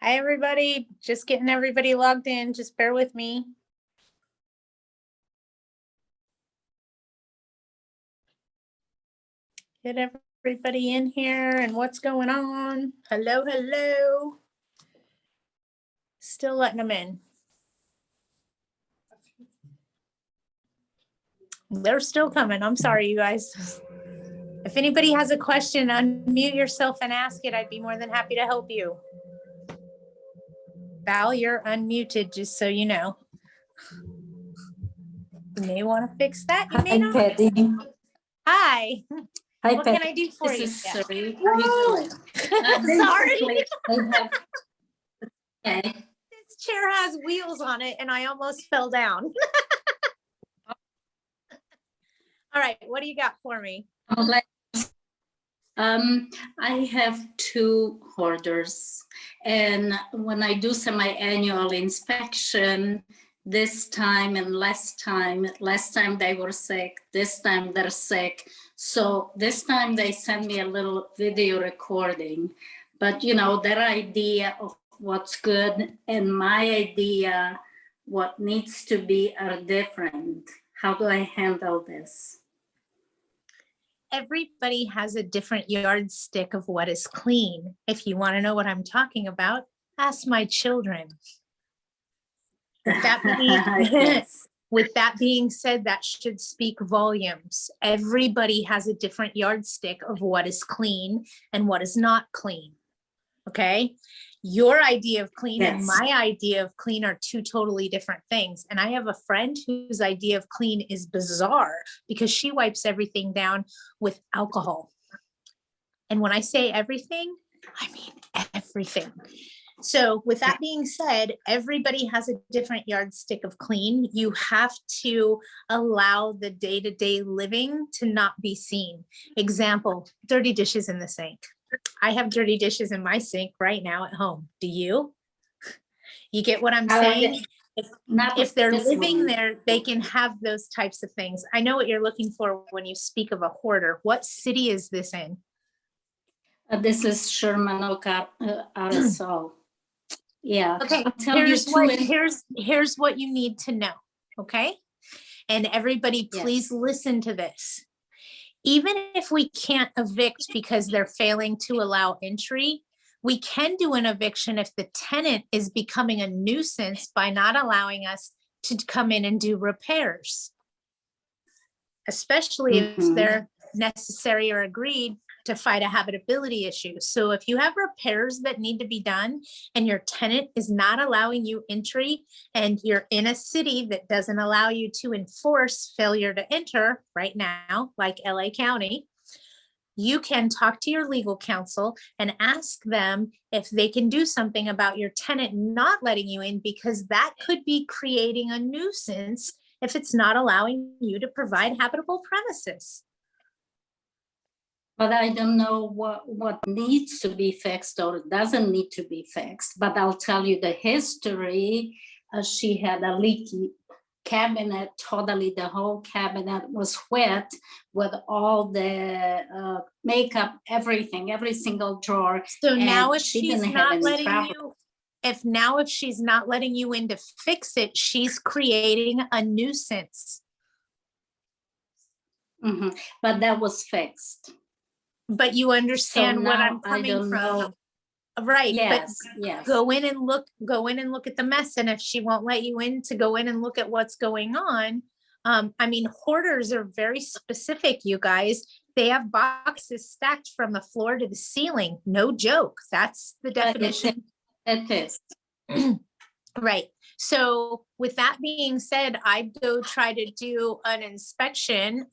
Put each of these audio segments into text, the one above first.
Hi, everybody. Just getting everybody logged in. Just bear with me. Get everybody in here and what's going on. Hello, hello. Still letting them in. They're still coming. I'm sorry, you guys. If anybody has a question, unmute yourself and ask it. I'd be more than happy to help you. Val, you're unmuted, just so you know. You may want to fix that. You may Hi, not. Patty. Hi. Hi, What Patty. can I do for This you? is Yeah. Suri. How you doing? Sorry. Okay. This chair has wheels on it and I almost fell down. All right, what do you got for me? I have two hoarders, and when I do semi-annual inspection, this time and last time they were sick, this time they're sick. So this time they sent me a little video recording, but you know, their idea of what's good and my idea what needs to be are different. How do I handle this? Everybody has a different yardstick of what is clean. If you want to know what I'm talking about, ask my children. With that being, Yes. with that being said, that should speak volumes. Everybody has a different yardstick of what is clean and what is not clean. Okay. Your idea of clean and Yes. my idea of clean are two totally different things. And I have a friend whose idea of clean is bizarre because she wipes everything down with alcohol. And when I say everything, I mean everything. So with that being said, everybody has a different yardstick of clean. You have to allow the day-to-day living to not be seen. Example, dirty dishes in the sink. I have dirty dishes in my sink right now at home. Do you? You get what I'm saying? If they're living there, they can have those types of things. I know what you're looking for when you speak of a hoarder. What city is this in? This is Sherman Oak, RSO. Yeah. Okay, I'll tell here's you what you need to know, okay? And everybody, please Yes. listen to this. Even if we can't evict because they're failing to allow entry, we can do an eviction if the tenant is becoming a nuisance by not allowing us to come in and do repairs. Especially if they're necessary or agreed to fight a habitability issue. So if you have repairs that need to be done and your tenant is not allowing you entry and you're in a city that doesn't allow you to enforce failure to enter right now, like LA County, you can talk to your legal counsel and ask them if they can do something about your tenant not letting you in, because that could be creating a nuisance if it's not allowing you to provide habitable premises. But I don't know what needs to be fixed or doesn't need to be fixed. But I'll tell you the history. She had a leaky cabinet, totally the whole cabinet was wet with all the makeup, everything, every single drawer. So now if she she's didn't have not any letting trouble. if she's not letting you in to fix it, she's creating a nuisance. But that was fixed. But you understand what I'm coming from. Right, Yes, but yes. go in and look at the mess. And if she won't let you in to go in and look at what's going on, I mean, hoarders are very specific, you guys. They have boxes stacked from the floor to the ceiling. No joke. That's the definition. It is. Right. So with that being said, I'd go try to do an inspection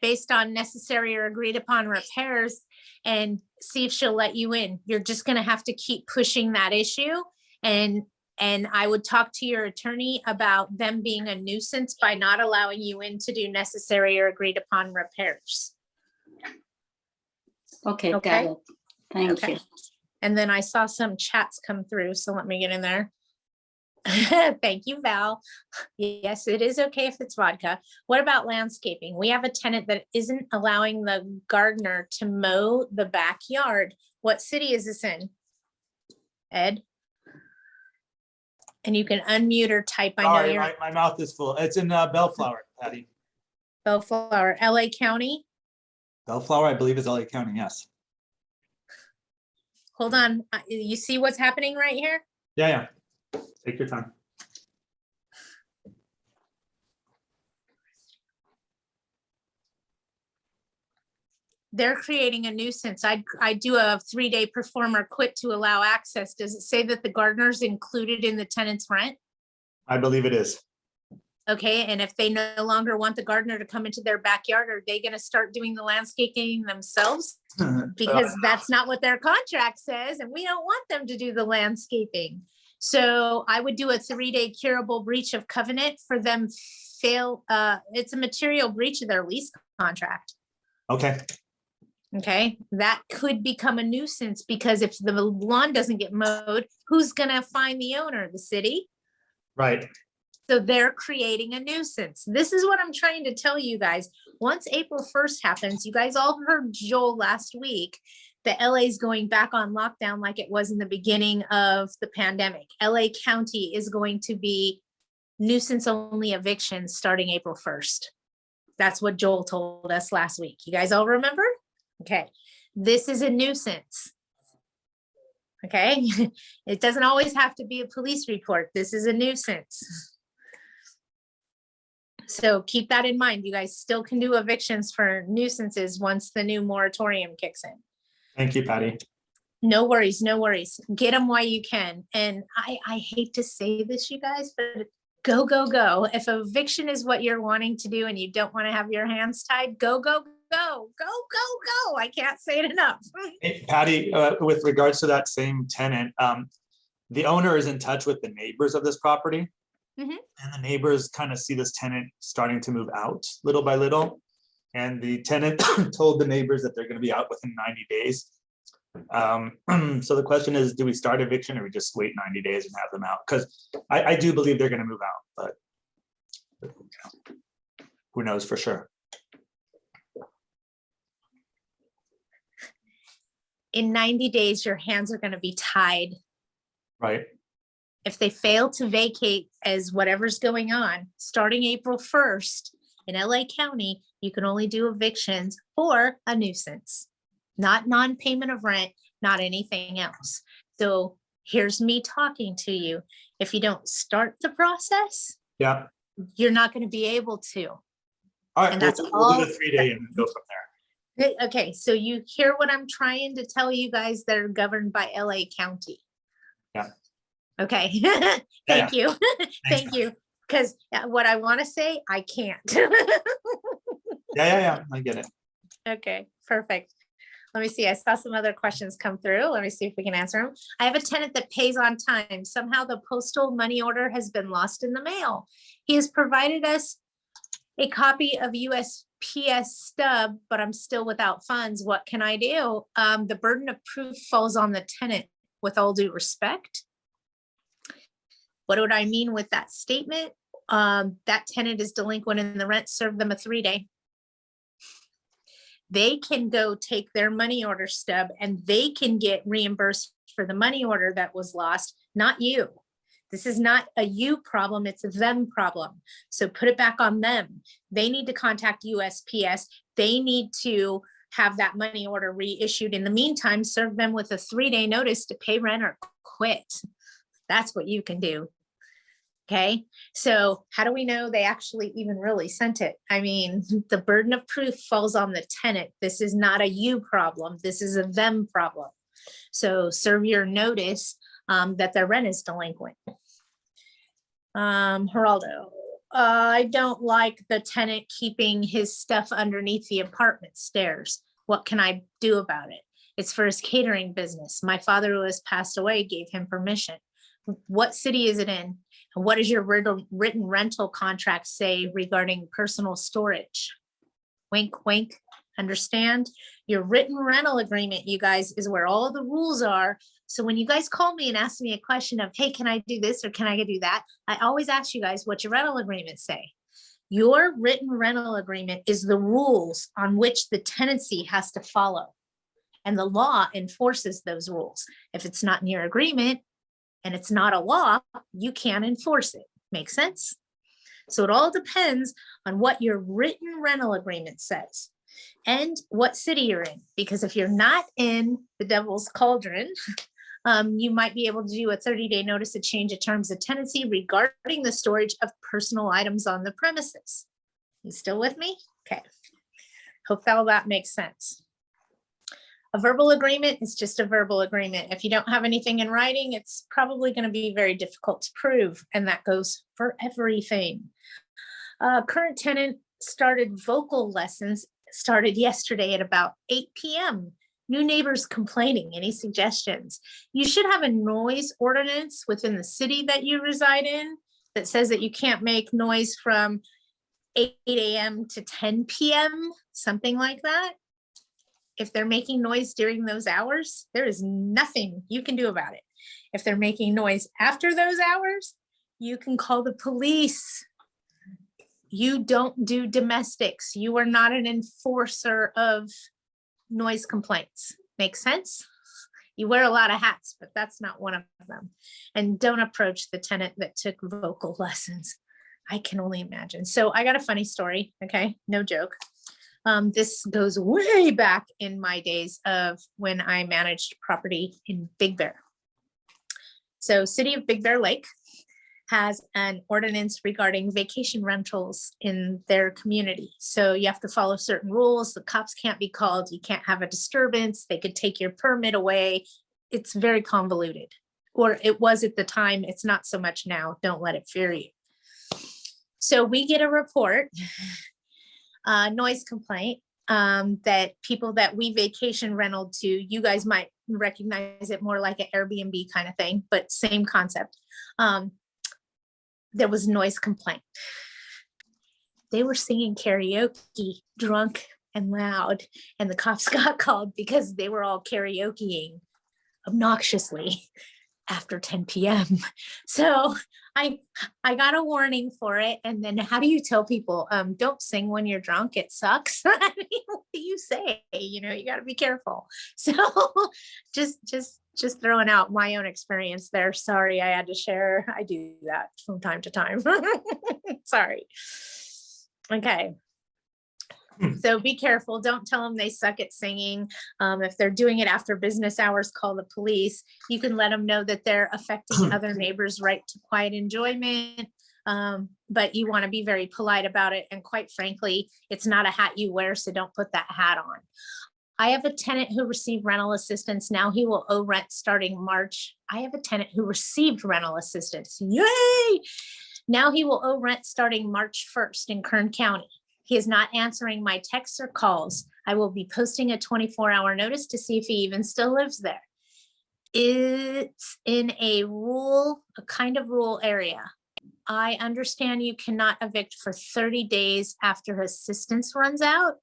based on necessary or agreed upon repairs and see if she'll let you in. You're just going to have to keep pushing that issue. And I would talk to your attorney about them being a nuisance by not allowing you in to do necessary or agreed upon repairs. Okay. Got it. Thank you. And then I saw some chats come through, so let me get in there. Thank you, Val. Yes, it is okay if it's vodka. What about landscaping? We have a tenant that isn't allowing the gardener to mow the backyard. What city is this in? Ed? And you can unmute or type. I know Sorry, you're my mouth is full. It's in Bellflower, Patty. Bellflower, LA County. Bellflower, I believe, is LA County, yes. Hold on. You see what's happening right here? Yeah. Take your time. They're creating a nuisance. I do a 3-day performer quit to allow access. Does it say that the gardener's included in the tenant's rent? I believe it is. Okay, and if they no longer want the gardener to come into their backyard, are they gonna start doing the landscaping themselves? Because that's not what their contract says, and we don't want them to do the landscaping. So I would do a 3-day curable breach of covenant for them it's a material breach of their lease contract. Okay, Okay, that could become a nuisance because if the lawn doesn't get mowed, who's gonna find the owner? The city? right. So they're creating a nuisance. This is what I'm trying to tell you guys. Once April 1st happens, you guys all heard Joel last week, that LA is going back on lockdown like it was in the beginning of the pandemic. LA County is going to be nuisance only evictions starting April 1st. That's what Joel told us last week. You guys all remember? Okay, this is a nuisance. Okay, it doesn't always have to be a police report. This is a nuisance. So keep that in mind. You guys still can do evictions for nuisances once the new moratorium kicks in. Thank you, Patty. No worries, no worries. Get them while you can. And I hate to say this, you guys, but go, go, go. If eviction is what you're wanting to do and you don't want to have your hands tied, go, go, go, go, go, go. I can't say it enough. Hey, Patty, with regards to that same tenant, the owner is in touch with the neighbors of this property. Mhm. And the neighbors kind of see this tenant starting to move out little by little. And the tenant told the neighbors that they're going to be out within 90 days. So the question is, do we start eviction or we just wait 90 days and have them out? Because I do believe they're going to move out, but who knows for sure. In 90 days, your hands are going to be tied. Right. If they fail to vacate as whatever's going on, starting April 1st in LA County, you can only do evictions for a nuisance, not non-payment of rent, not anything else. So here's me talking to you. If you don't start the process, Yeah. you're not going to be able to. All right. And that's We'll all. do the 3-day and go from there. Okay, so you hear what I'm trying to tell you guys that are governed by LA County. Yeah. Okay, Yeah. thank you, thank Thanks. you. Because what I want to say, I can't. Yeah. I get it. Okay, perfect. Let me see. I saw some other questions come through. Let me see if we can answer them. I have a tenant that pays on time. Somehow the postal money order has been lost in the mail. He has provided us a copy of USPS stub, but I'm still without funds. What can I do? The burden of proof falls on the tenant, with all due respect. What would I mean with that statement? That tenant is delinquent in the rent, serve them a 3-day. They can go take their money order stub and they can get reimbursed for the money order that was lost, not you. This is not a you problem, it's a them problem. So put it back on them. They need to contact USPS. They need to have that money order reissued. In the meantime, serve them with a 3-day notice to pay rent or quit. That's what you can do. Okay, so how do we know they actually even really sent it? I mean, the burden of proof falls on the tenant. This is not a you problem. This is a them problem. So serve your notice that their rent is delinquent. Geraldo, I don't like the tenant keeping his stuff underneath the apartment stairs. What can I do about it? It's for his catering business. My father, who has passed away, gave him permission. What city is it in? And what does your written rental contract say regarding personal storage? Wink, wink. Understand? Your written rental agreement, you guys, is where all the rules are. So when you guys call me and ask me a question of, hey, can I do this or can I do that? I always ask you guys, what's your rental agreement say? Your written rental agreement is the rules on which the tenancy has to follow. And the law enforces those rules. If it's not in your agreement, and it's not a law, you can't enforce it. Make sense? So it all depends on what your written rental agreement says and what city you're in. Because if you're not in the Devil's Cauldron, you might be able to do a 30-day notice of change of terms of tenancy regarding the storage of personal items on the premises. You still with me? Okay. Hope that makes sense. A verbal agreement is just a verbal agreement. If you don't have anything in writing, it's probably going to be very difficult to prove, and that goes for everything. Current tenant started vocal lessons, started yesterday at about 8 p.m. New neighbors complaining. Any suggestions? You should have a noise ordinance within the city that you reside in that says that you can't make noise from 8 a.m. to 10 p.m., something like that. If they're making noise during those hours, there is nothing you can do about it. If they're making noise after those hours, you can call the police. You don't do domestics. You are not an enforcer of noise complaints. Make sense? You wear a lot of hats, but that's not one of them. And don't approach the tenant that took vocal lessons. I can only imagine. So I got a funny story, okay? No joke. This goes way back in my days of when I managed property in Big Bear. So City of Big Bear Lake has an ordinance regarding vacation rentals in their community. So you have to follow certain rules. The cops can't be called. You can't have a disturbance. They could take your permit away. It's very convoluted, or it was at the time. It's not so much now. Don't let it fear you. So we get a report, noise complaint, that people that we vacation rental to, you guys might recognize it more like an Airbnb kind of thing, but same concept. There was noise complaint. They were singing karaoke, drunk and loud, and the cops got called because they were all karaokeing obnoxiously after 10 p.m. So I got a warning for it. And then how do you tell people, don't sing when you're drunk? It sucks. I mean, what do you say? You know, you got to be careful. So just throwing out my own experience there. Sorry, I had to share. I do that from time to time. Sorry. Okay. So be careful. Don't tell them they suck at singing. If they're doing it after business hours, call the police. You can let them know that they're affecting other neighbors' right to quiet enjoyment. But you want to be very polite about it. And quite frankly, it's not a hat you wear, so don't put that hat on. I have a tenant who received rental assistance. Now he will owe rent starting March. I have a tenant who received rental assistance. Yay! Now he will owe rent starting March 1st in Kern County. He is not answering my texts or calls. I will be posting a 24-hour notice to see if he even still lives there. It's in a kind of rural area. I understand you cannot evict for 30 days after assistance runs out.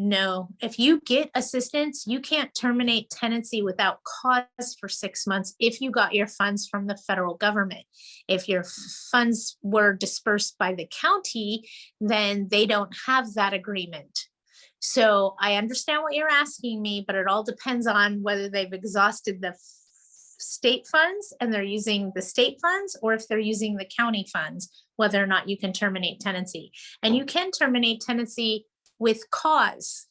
No, if you get assistance, you can't terminate tenancy without cause for 6 months if you got your funds from the federal government. If your funds were dispersed by the county, then they don't have that agreement. So I understand what you're asking me, but it all depends on whether they've exhausted the state funds and they're using the state funds, or if they're using the county funds, whether or not you can terminate tenancy. And you can terminate tenancy with cause.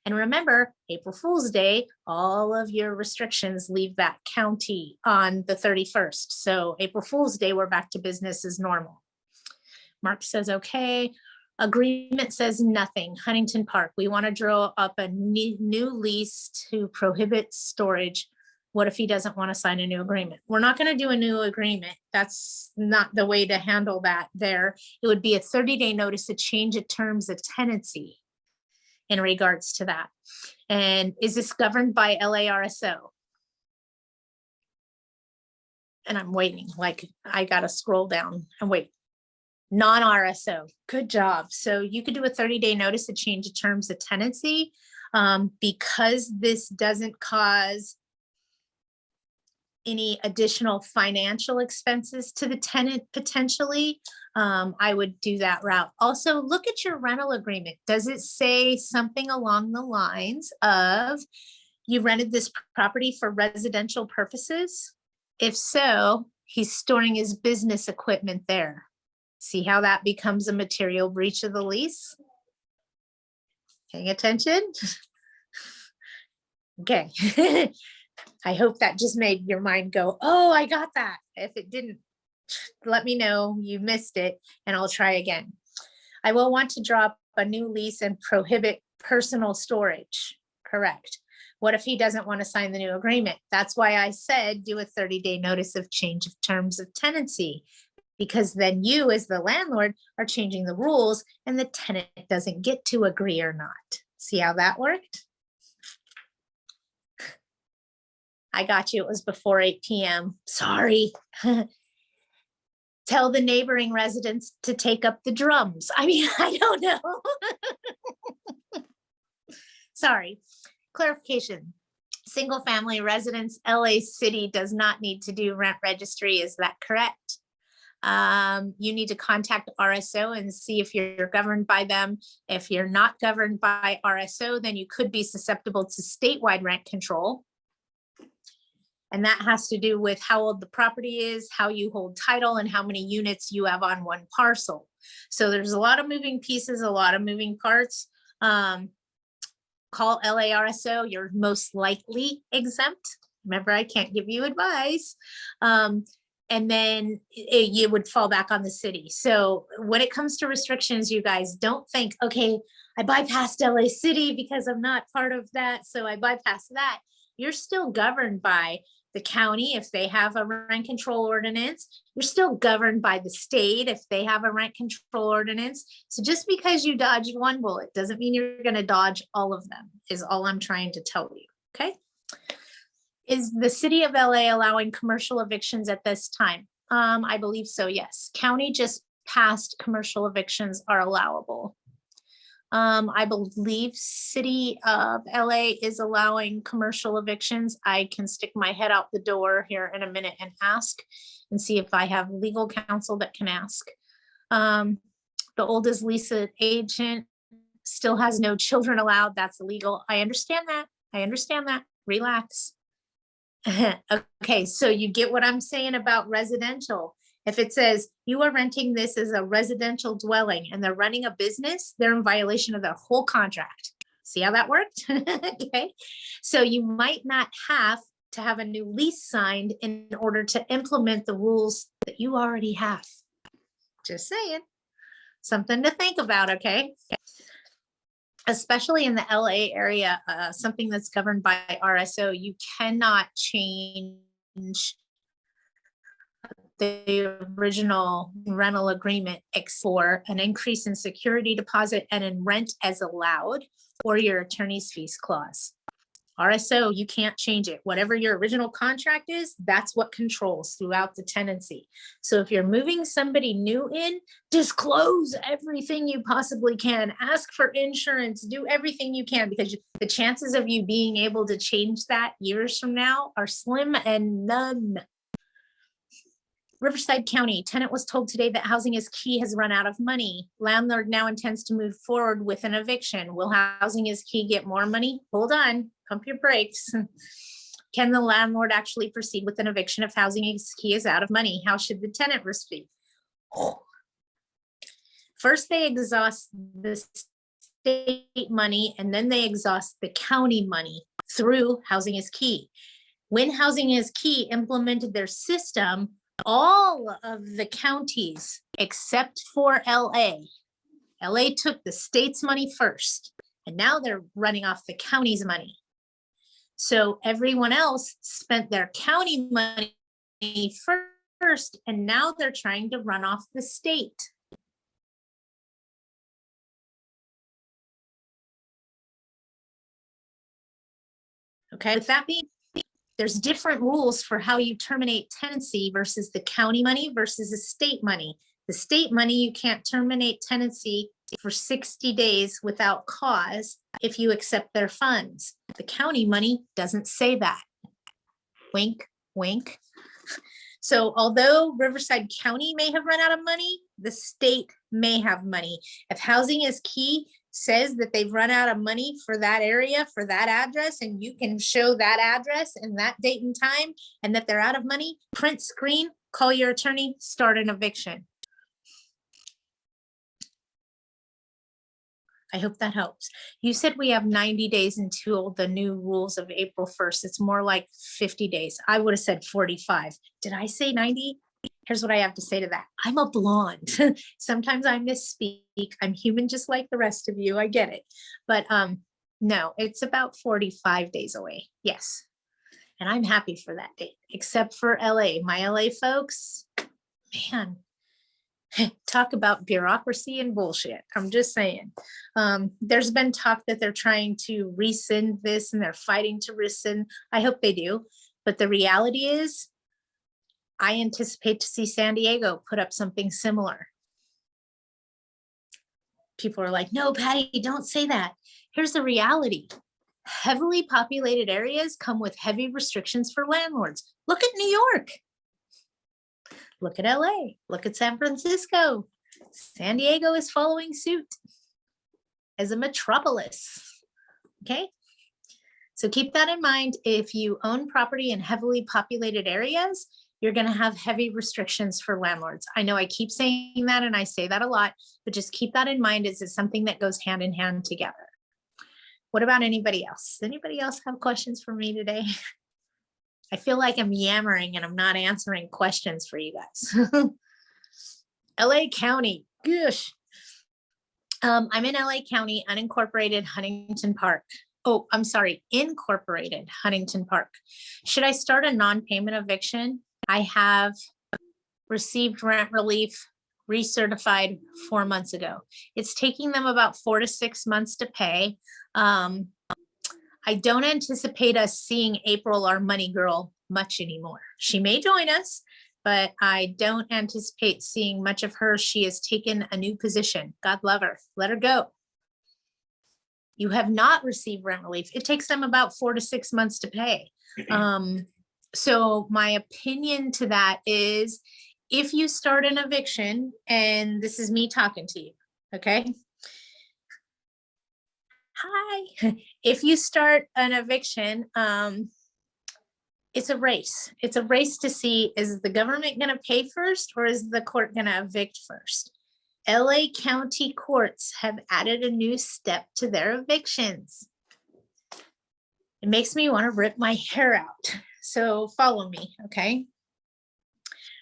And remember, April Fool's Day, all of your restrictions leave that county on the 31st. So April Fool's Day, we're back to business as normal. Mark says, okay. Agreement says nothing. Huntington Park, we want to draw up a new lease to prohibit storage. What if he doesn't want to sign a new agreement? We're not going to do a new agreement. That's not the way to handle that there. It would be a 30-day notice to change of terms of tenancy in regards to that. And is this governed by LARSO? And I'm waiting, like I got to scroll down and wait. Non-RSO, good job. So you could do a 30-day notice to change of terms of tenancy because this doesn't cause any additional financial expenses to the tenant potentially. I would do that route. Also, look at your rental agreement. Does it say something along the lines of You rented this property for residential purposes? If so, he's storing his business equipment there. See how that becomes a material breach of the lease? Paying attention? Okay. I hope that just made your mind go, oh, I got that. If it didn't, let me know you missed it and I'll try again. I will want to drop a new lease and prohibit personal storage. Correct. What if he doesn't want to sign the new agreement? That's why I said do a 30-day notice of change of terms of tenancy, because then you as the landlord are changing the rules and the tenant doesn't get to agree or not. See how that worked? I got you. It was before 8 p.m. Sorry. Tell the neighboring residents to take up the drums. I mean, I don't know. Sorry. Clarification. Single family residence, LA City does not need to do rent registry. Is that correct? You need to contact RSO and see if you're governed by them. If you're not governed by RSO, then you could be susceptible to statewide rent control. And that has to do with how old the property is, how you hold title, and how many units you have on one parcel. So there's a lot of moving pieces, a lot of moving parts. Call LARSO, you're most likely exempt. Remember, I can't give you advice. And then you would fall back on the city. So when it comes to restrictions, you guys don't think, okay, I bypassed LA City because I'm not part of that, so I bypassed that. You're still governed by the county if they have a rent control ordinance. You're still governed by the state if they have a rent control ordinance. So just because you dodged one bullet doesn't mean you're going to dodge all of them, is all I'm trying to tell you. Okay. Is the city of LA allowing commercial evictions at this time? I believe so, yes. County just passed commercial evictions are allowable. I believe city of LA is allowing commercial evictions. I can stick my head out the door here in a minute and ask and see if I have legal counsel that can ask. The oldest Lisa agent still has no children allowed. That's illegal. I understand that. I understand that. Relax. Okay, so you get what I'm saying about residential. If it says you are renting this as a residential dwelling and they're running a business, they're in violation of their whole contract. See how that worked? Okay, so you might not have to have a new lease signed in order to implement the rules that you already have. Just saying, something to think about, okay? Especially in the LA area, something that's governed by RSO, you cannot change the original rental agreement for an increase in security deposit and in rent as allowed, or your attorney's fees clause. RSO, you can't change it. Whatever your original contract is, that's what controls throughout the tenancy. So if you're moving somebody new in, disclose everything you possibly can. Ask for insurance, do everything you can, because the chances of you being able to change that years from now are slim and none. Riverside County, tenant was told today that Housing is Key has run out of money. Landlord now intends to move forward with an eviction. Will Housing is Key get more money? Hold on, pump your brakes. Can the landlord actually proceed with an eviction if Housing is Key is out of money? How should the tenant proceed? First, they exhaust the state money and then they exhaust the county money through Housing is Key. When Housing is Key implemented their system, all of the counties except for LA took the state's money first, and now they're running off the county's money. So everyone else spent their county money first, and now they're trying to run off the state. Okay, with that being, there's different rules for how you terminate tenancy versus the county money versus the state money. The state money, you can't terminate tenancy for 60 days without cause if you accept their funds. The county money doesn't say that. Wink, wink. So although Riverside County may have run out of money, the state may have money. If Housing is Key says that they've run out of money for that area, for that address, and you can show that address and that date and time, and that they're out of money, print screen, call your attorney, start an eviction. I hope that helps. You said we have 90 days until the new rules of April 1st. It's more like 50 days. I would have said 45. Did I say 90? Here's what I have to say to that. I'm a blonde. Sometimes I misspeak. I'm human just like the rest of you. I get it. But no, it's about 45 days away. Yes. And I'm happy for that date, except for LA. My LA folks, man, talk about bureaucracy and bullshit. I'm just saying. There's been talk that they're trying to rescind this and they're fighting to rescind. I hope they do. But the reality is, I anticipate to see San Diego put up something similar. People are like, no, Patty, don't say that. Here's the reality. Heavily populated areas come with heavy restrictions for landlords. Look at New York. Look at LA. Look at San Francisco. San Diego is following suit as a metropolis. Okay. So keep that in mind. If you own property in heavily populated areas, you're going to have heavy restrictions for landlords. I know I keep saying that and I say that a lot, but just keep that in mind. It's something that goes hand in hand together. What about anybody else? Anybody else have questions for me today? I feel like I'm yammering and I'm not answering questions for you guys. LA County, gosh. I'm in LA County, unincorporated Huntington Park. Oh, I'm sorry, incorporated Huntington Park. Should I start a non-payment eviction? I have received rent relief recertified 4 months ago. It's taking them about 4 to 6 months to pay. I don't anticipate us seeing April, our money girl, much anymore. She may join us, but I don't anticipate seeing much of her. She has taken a new position. God love her. Let her go. You have not received rent relief. It takes them about 4 to 6 months to pay. So my opinion to that is, if you start an eviction, and this is me talking to you, okay? Hi. If you start an eviction, it's a race. It's a race to see, is the government going to pay first or is the court going to evict first? LA County courts have added a new step to their evictions. It makes me want to rip my hair out. So follow me, okay?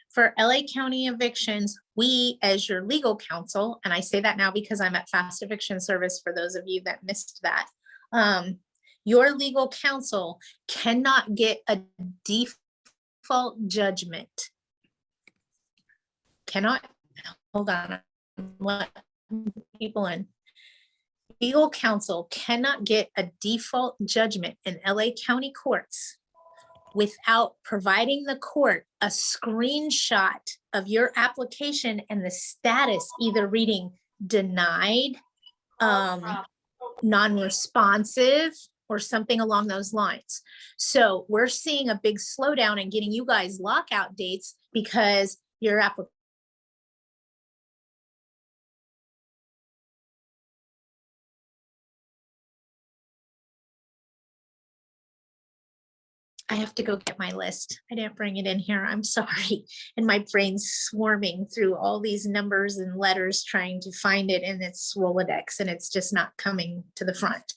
For LA County evictions, we, as your legal counsel, and I say that now because I'm at Fast Eviction Service for those of you that missed that, your legal counsel cannot get a default judgment. Cannot, hold on, let people in. Legal counsel cannot get a default judgment in LA County courts without providing the court a screenshot of your application and the status, either reading denied, non-responsive, or something along those lines. So we're seeing a big slowdown in getting you guys lockout dates because your application. I have to go get my list. I didn't bring it in here. I'm sorry. And my brain's swarming through all these numbers and letters trying to find it in its Rolodex, and it's just not coming to the front.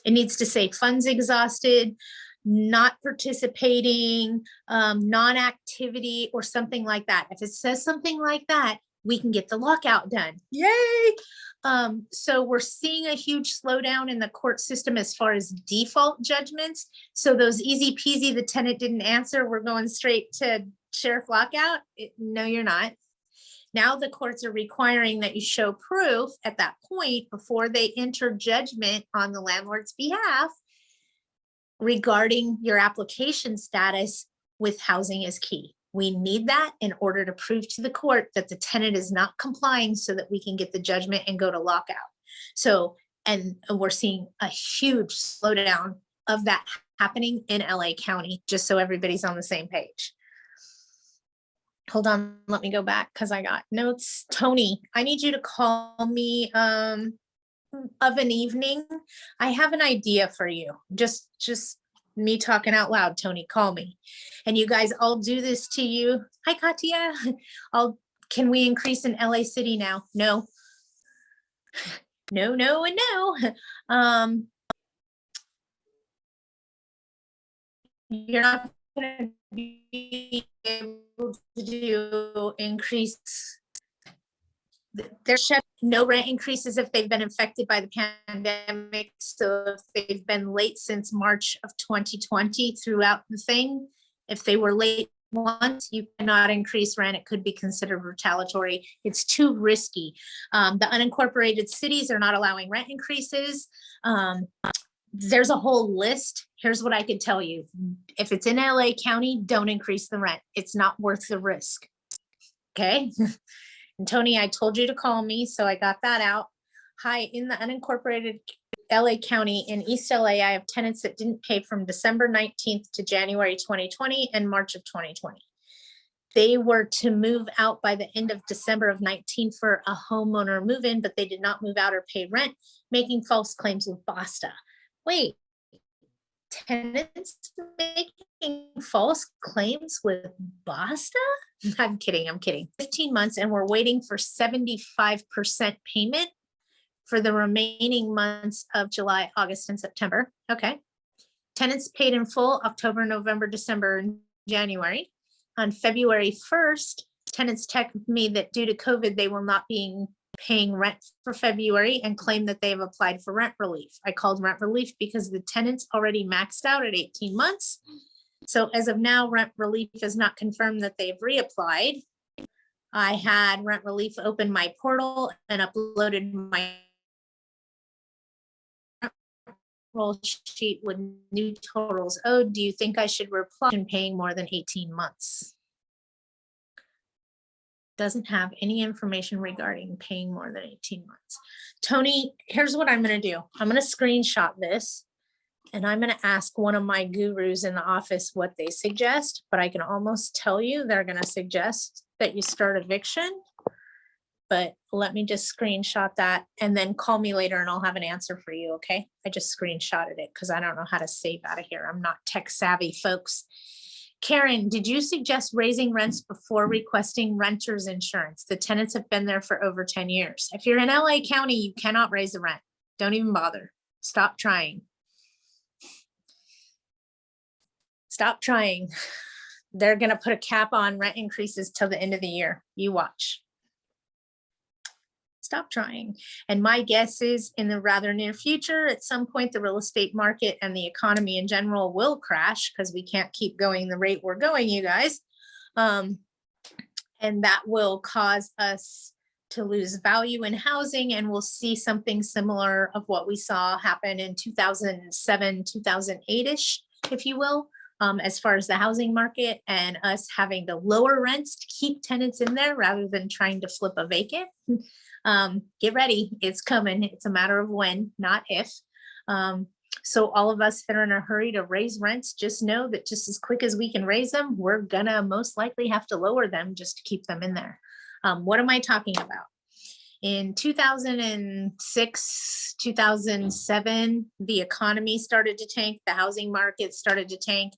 It needs to say funds exhausted, not participating, non-activity, or something like that. If it says something like that, we can get the lockout done. Yay! So we're seeing a huge slowdown in the court system as far as default judgments. So those easy peasy, the tenant didn't answer, we're going straight to sheriff lockout. No, you're not. Now the courts are requiring that you show proof at that point before they enter judgment on the landlord's behalf regarding your application status with housing is key. We need that in order to prove to the court that the tenant is not complying so that we can get the judgment and go to lockout. So, and we're seeing a huge slowdown of that happening in LA County, just so everybody's on the same page. hold on, let me go back because I got notes. Tony, I need you to call me of an evening. I have an idea for you. Just me talking out loud, Tony, call me. And you guys, I'll do this to you. Hi, Katya. Can we increase in LA City now? No. No, no, and no. You're not gonna be able to do increase. There should no rent increases if they've been infected by the pandemic. So if they've been late since March of 2020 throughout the thing, if they were late once, you cannot increase rent. It could be considered retaliatory. It's too risky. The unincorporated cities are not allowing rent increases. There's a whole list. Here's what I could tell you. If it's in LA County, don't increase the rent. It's not worth the risk. Okay. And Tony, I told you to call me, so I got that out. Hi, in the unincorporated LA County in East LA, I have tenants that didn't pay from December 19th to January 2020 and March of 2020. They were to move out by the end of December of 19 for a homeowner move-in, but they did not move out or pay rent, making false claims with BASTA. Wait, tenants making false claims with BASTA? I'm kidding, I'm kidding. 15 months and we're waiting for 75% payment for the remaining months of July, August, and September. Okay. Tenants paid in full October, November, December, and January. On February 1st, tenants texted me that due to COVID, they will not be paying rent for February and claim that they have applied for rent relief. I called rent relief because the tenants already maxed out at 18 months. So as of now, rent relief is not confirmed that they've reapplied. I had rent relief open my portal and uploaded my roll sheet with new totals. Oh, do you think I should reply in paying more than 18 months? Doesn't have any information regarding paying more than 18 months. Tony, here's what I'm going to do. I'm going to screenshot this and I'm going to ask one of my gurus in the office what they suggest, but I can almost tell you they're going to suggest that you start eviction. But let me just screenshot that and then call me later and I'll have an answer for you. Okay. I just screenshotted it because I don't know how to save out of here. I'm not tech savvy, folks. Karen, did you suggest raising rents before requesting renter's insurance? The tenants have been there for over 10 years. If you're in LA County, you cannot raise the rent. Don't even bother. Stop trying. Stop trying. They're going to put a cap on rent increases till the end of the year. You watch. Stop trying. And my guess is in the rather near future, at some point, the real estate market and the economy in general will crash because we can't keep going the rate we're going, you guys. And that will cause us to lose value in housing. And we'll see something similar of what we saw happen in 2007, 2008-ish, if you will, as far as the housing market and us having to lower rents to keep tenants in there rather than trying to flip a vacant. Get ready, it's coming. It's a matter of when, not if. So all of us that are in a hurry to raise rents, just know that just as quick as we can raise them, we're gonna most likely have to lower them just to keep them in there. What am I talking about? In 2006, 2007, the economy started to tank, the housing market started to tank.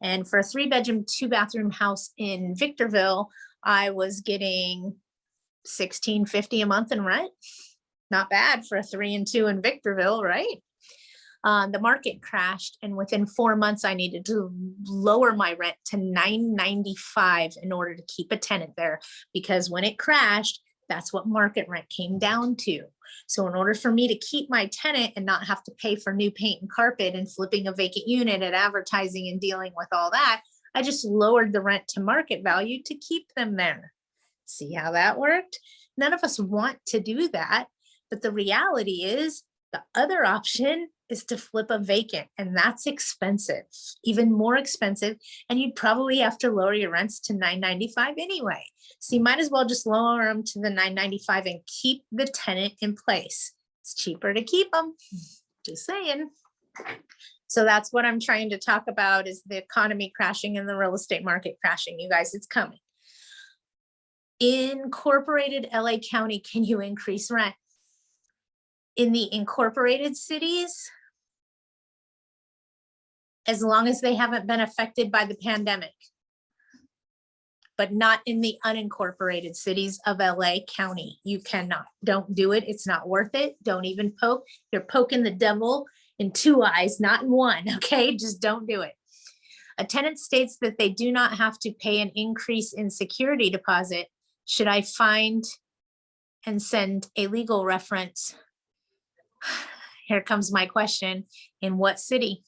And for a 3-bedroom, 2-bathroom house in Victorville, I was getting $1,650 a month in rent. Not bad for a 3 and 2 in Victorville, right? The market crashed, and within 4 months, I needed to lower my rent to $995 in order to keep a tenant there, because when it crashed, that's what market rent came down to. So in order for me to keep my tenant and not have to pay for new paint and carpet and flipping a vacant unit and advertising and dealing with all that, I just lowered the rent to market value to keep them there. See how that worked? None of us want to do that, but the reality is the other option is to flip a vacant, and that's expensive, even more expensive, and you'd probably have to lower your rents to $995 anyway. So you might as well just lower them to the $995 and keep the tenant in place. It's cheaper to keep them, just saying. So that's what I'm trying to talk about, is the economy crashing and the real estate market crashing. You guys, it's coming. Incorporated LA County, can you increase rent? In the incorporated cities, as long as they haven't been affected by the pandemic, but not in the unincorporated cities of LA County. You cannot. Don't do it. It's not worth it. Don't even poke. You're poking the devil in two eyes, not in one, okay? Just don't do it. A tenant states that they do not have to pay an increase in security deposit. Should I find and send a legal reference? Here comes my question. In what city?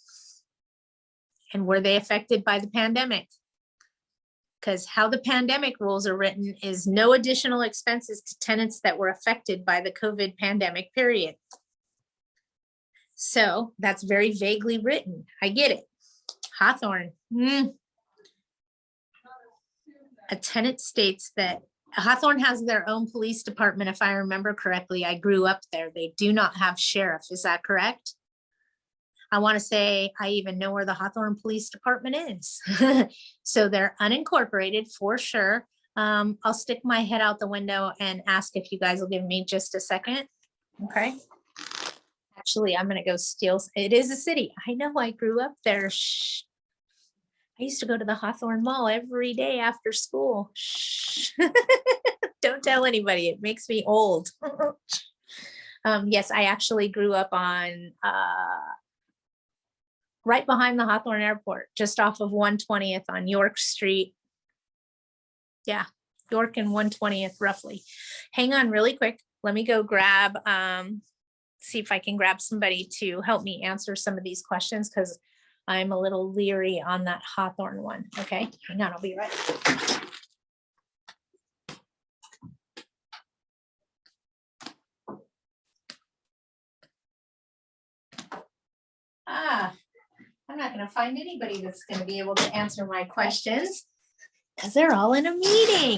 And were they affected by the pandemic? Because how the pandemic rules are written is no additional expenses to tenants that were affected by the COVID pandemic period. So that's very vaguely written. I get it. Hawthorne. A tenant states that Hawthorne has their own police department, if I remember correctly. I grew up there. They do not have sheriff. Is that correct? I want to say I even know where the Hawthorne Police Department is. So they're unincorporated for sure. I'll stick my head out the window and ask if you guys will give me just a second. Okay. Actually, I'm going to go steal. It is a city. I know I grew up there. Shh. I used to go to the Hawthorne Mall every day after school. Shh. Don't tell anybody. It makes me old. Yes, I actually grew up on right behind the Hawthorne Airport, just off of 120th on York Street. Yeah, York and 120th roughly. Hang on really quick. Let me go grab, see if I can grab somebody to help me answer some of these questions because I'm a little leery on that Hawthorne one. Okay, hang on, I'll be right back. I'm not going to find anybody that's going to be able to answer my questions because they're all in a meeting.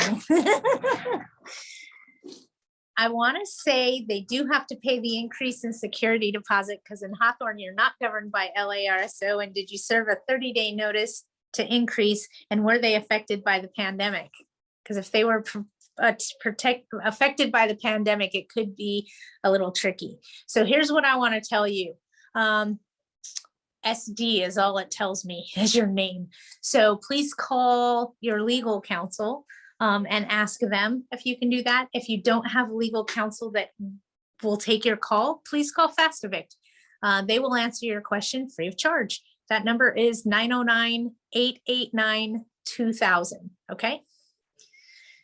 I want to say they do have to pay the increase in security deposit because in Hawthorne, you're not governed by LARSO. And did you serve a 30-day notice to increase? And were they affected by the pandemic? Because if they were affected by the pandemic, it could be a little tricky. So here's what I want to tell you. SD is all it tells me is your name. So please call your legal counsel and ask them if you can do that. If you don't have legal counsel that will take your call, please call Fast Evict. They will answer your question free of charge. That number is 909-889-2000. Okay.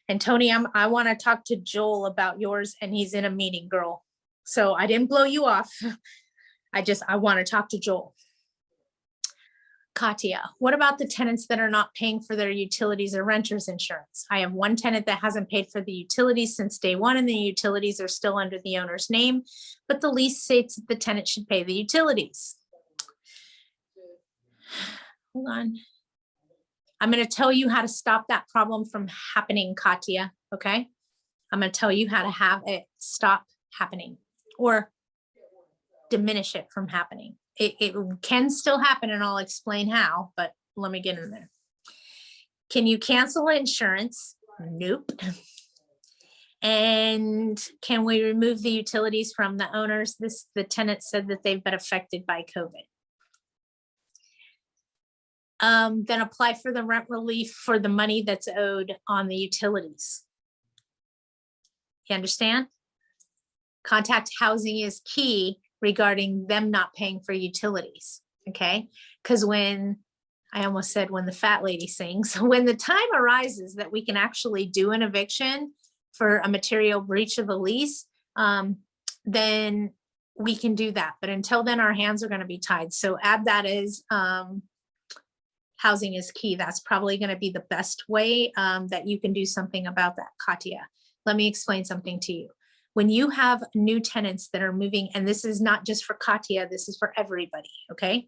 And Tony, I want to talk to Joel about yours and he's in a meeting, girl. So I didn't blow you off. I want to talk to Joel. Katya, what about the tenants that are not paying for their utilities or renters insurance? I have one tenant that hasn't paid for the utilities since day one and the utilities are still under the owner's name, but the lease states that the tenant should pay the utilities. Hold on. I'm going to tell you how to stop that problem from happening, Katya, okay? I'm going to tell you how to have it stop happening or diminish it from happening. It can still happen and I'll explain how, but let me get in there. Can you cancel insurance? Nope. And can we remove the utilities from the owners? The tenant said that they've been affected by COVID. Then apply for the rent relief for the money that's owed on the utilities. You understand? Contact Housing is key regarding them not paying for utilities, okay? Because when the fat lady sings, when the time arises that we can actually do an eviction for a material breach of a lease, then we can do that. But until then, our hands are going to be tied. So add that as housing is key. That's probably going to be the best way that you can do something about that, Katya. Let me explain something to you. When you have new tenants that are moving, and this is not just for Katya, this is for everybody, okay?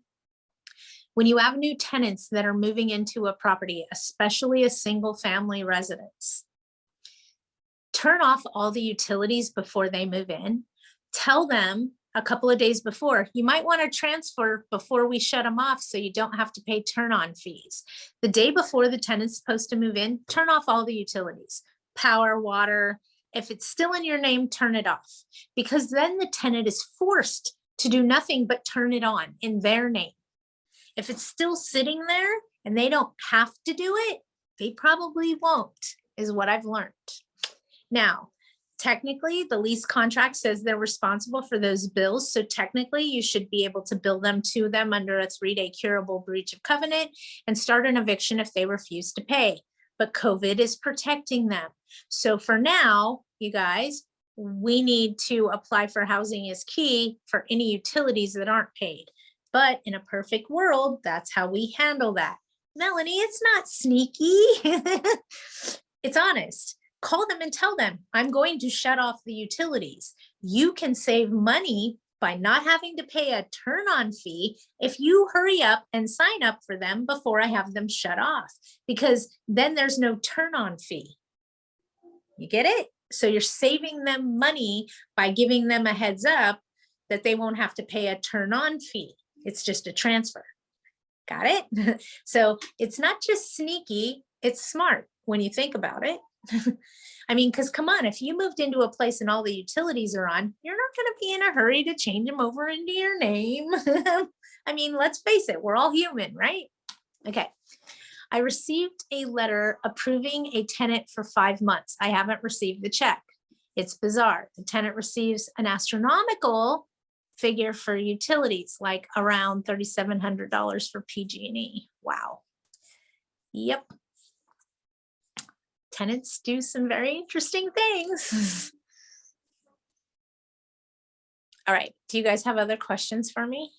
When you have new tenants that are moving into a property, especially a single family residence, turn off all the utilities before they move in. Tell them a couple of days before, you might want to transfer before we shut them off so you don't have to pay turn-on fees. The day before the tenant's supposed to move in, turn off all the utilities. power, water. If it's still in your name, turn it off, because then the tenant is forced to do nothing but turn it on in their name. If it's still sitting there and they don't have to do it, they probably won't, is what I've learned. Now, technically, the lease contract says they're responsible for those bills. So technically, you should be able to bill them to them under a 3-day curable breach of covenant and start an eviction if they refuse to pay. But COVID is protecting them. So for now, you guys, we need to apply for housing is key for any utilities that aren't paid. But in a perfect world, that's how we handle that. Melanie, it's not sneaky. It's honest. Call them and tell them, I'm going to shut off the utilities. You can save money by not having to pay a turn-on fee if you hurry up and sign up for them before I have them shut off, because then there's no turn-on fee. You get it? So you're saving them money by giving them a heads up that they won't have to pay a turn-on fee. It's just a transfer. Got it? So it's not just sneaky, it's smart when you think about it. I mean, because come on, if you moved into a place and all the utilities are on, you're not going to be in a hurry to change them over into your name. I mean, let's face it, we're all human, right? Okay. I received a letter approving a tenant for 5 months. I haven't received the check. It's bizarre. The tenant receives an astronomical figure for utilities, like around $3,700 for PG&E. Wow. Yep. Tenants do some very interesting things. All right. Do you guys have other questions for me?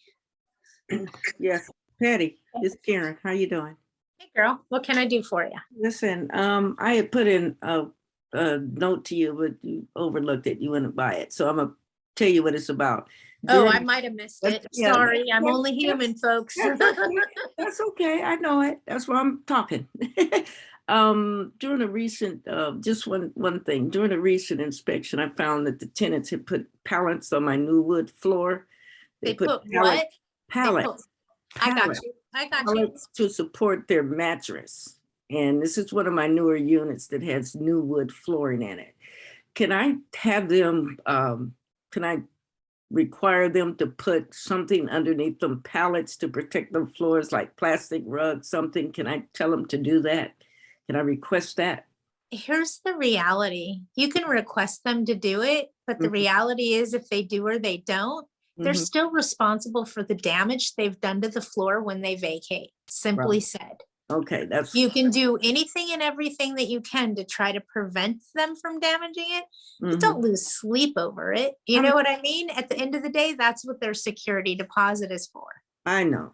Yes, Patty, it's Karen. How you doing? Hey girl, what can I do for you? Listen, I had put in a note to you, but you overlooked it. You wouldn't buy it. So I'm gonna tell you what it's about. Oh, I might have missed it. Yeah, Sorry, I'm that's- only human, folks. That's okay. That's okay. I know it. That's why I'm talking. During a recent, just one thing, during a recent inspection, I found that the tenants had put pallets on my new wood floor. They put what? Pallets. I got Pallets. you. I got you. Pallets to support their mattress. And this is one of my newer units that has new wood flooring in it. Can I have them, can I require them to put something underneath them pallets to protect the floors, like plastic rug, something? Can I tell them to do that? Can I request that? Here's the reality. You can request them to do it, but the Mhm. reality is if they do or they don't, they're Mhm. still responsible for the damage they've done to the floor when they vacate, simply Right. said. Okay, that's. You can do anything and everything that you can to try to prevent them from damaging it, but Mhm. don't lose sleep over it. You know what I mean? At the end of the day, that's what their security deposit is for. I know,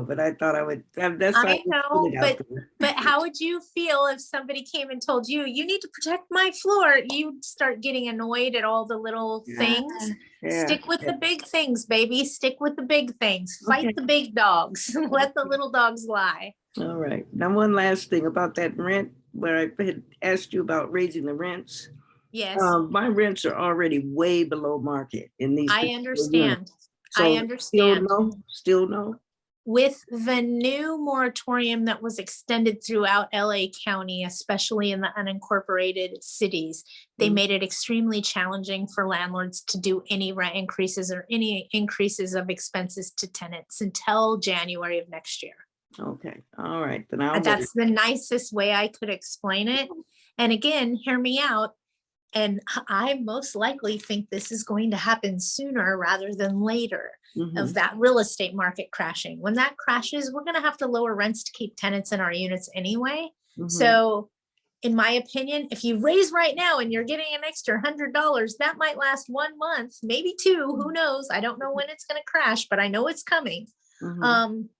but I thought I would, that's. why I just know, put it out there. but how would you feel if somebody came and told you, you need to protect my floor? You'd start getting annoyed at all the little things. Yeah, Stick with the big things, baby. Stick with the big things. Fight Okay. the big dogs. Let the little dogs lie. All right. Now, one last thing about that rent, where I had asked you about raising the rents. Yes, My rents are already way below market in these. I particular understand. units. I So understand. Still no. With the new moratorium that was extended throughout LA County, especially in the unincorporated cities, they Mhm. made it extremely challenging for landlords to do any rent increases or any increases of expenses to tenants until January of next year. Okay, all right, then I'll wait. That's the nicest way I could explain it. And again, hear me out. And I most likely think this is going to happen sooner rather than later Mhm. of that real estate market crashing. When that crashes, we're going to have to lower rents to keep tenants in our units anyway. Mhm. So in my opinion, if you raise right now and you're getting an extra $100, that might last 1 month, maybe 2, who knows? I don't know when it's going to crash, but I know it's coming. Mhm.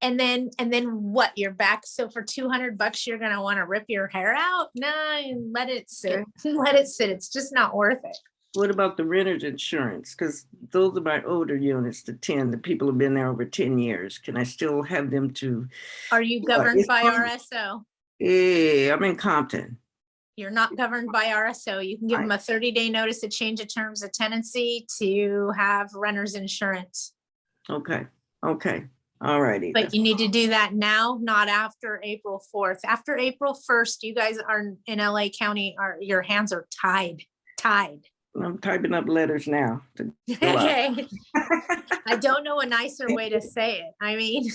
And then what, you're back. So for $200, you're going to want to rip your hair out? Nah, let it sit. Let it sit. It's just not worth it. What about the renter's insurance? Because those are my older units, the people have been there over 10 years. Can I still have them to? Are you governed it's by fine. RSO? Yeah, I'm in Compton. You're not governed by RSO. You can give them a 30-day notice to change the terms of tenancy to have renter's insurance. Okay. All righty. But you need to do that now, not after April 4th. After April 1st, you guys are in LA County, your hands are tied. I'm typing up letters now. to go out. Okay. I don't know a nicer way to say it. I mean,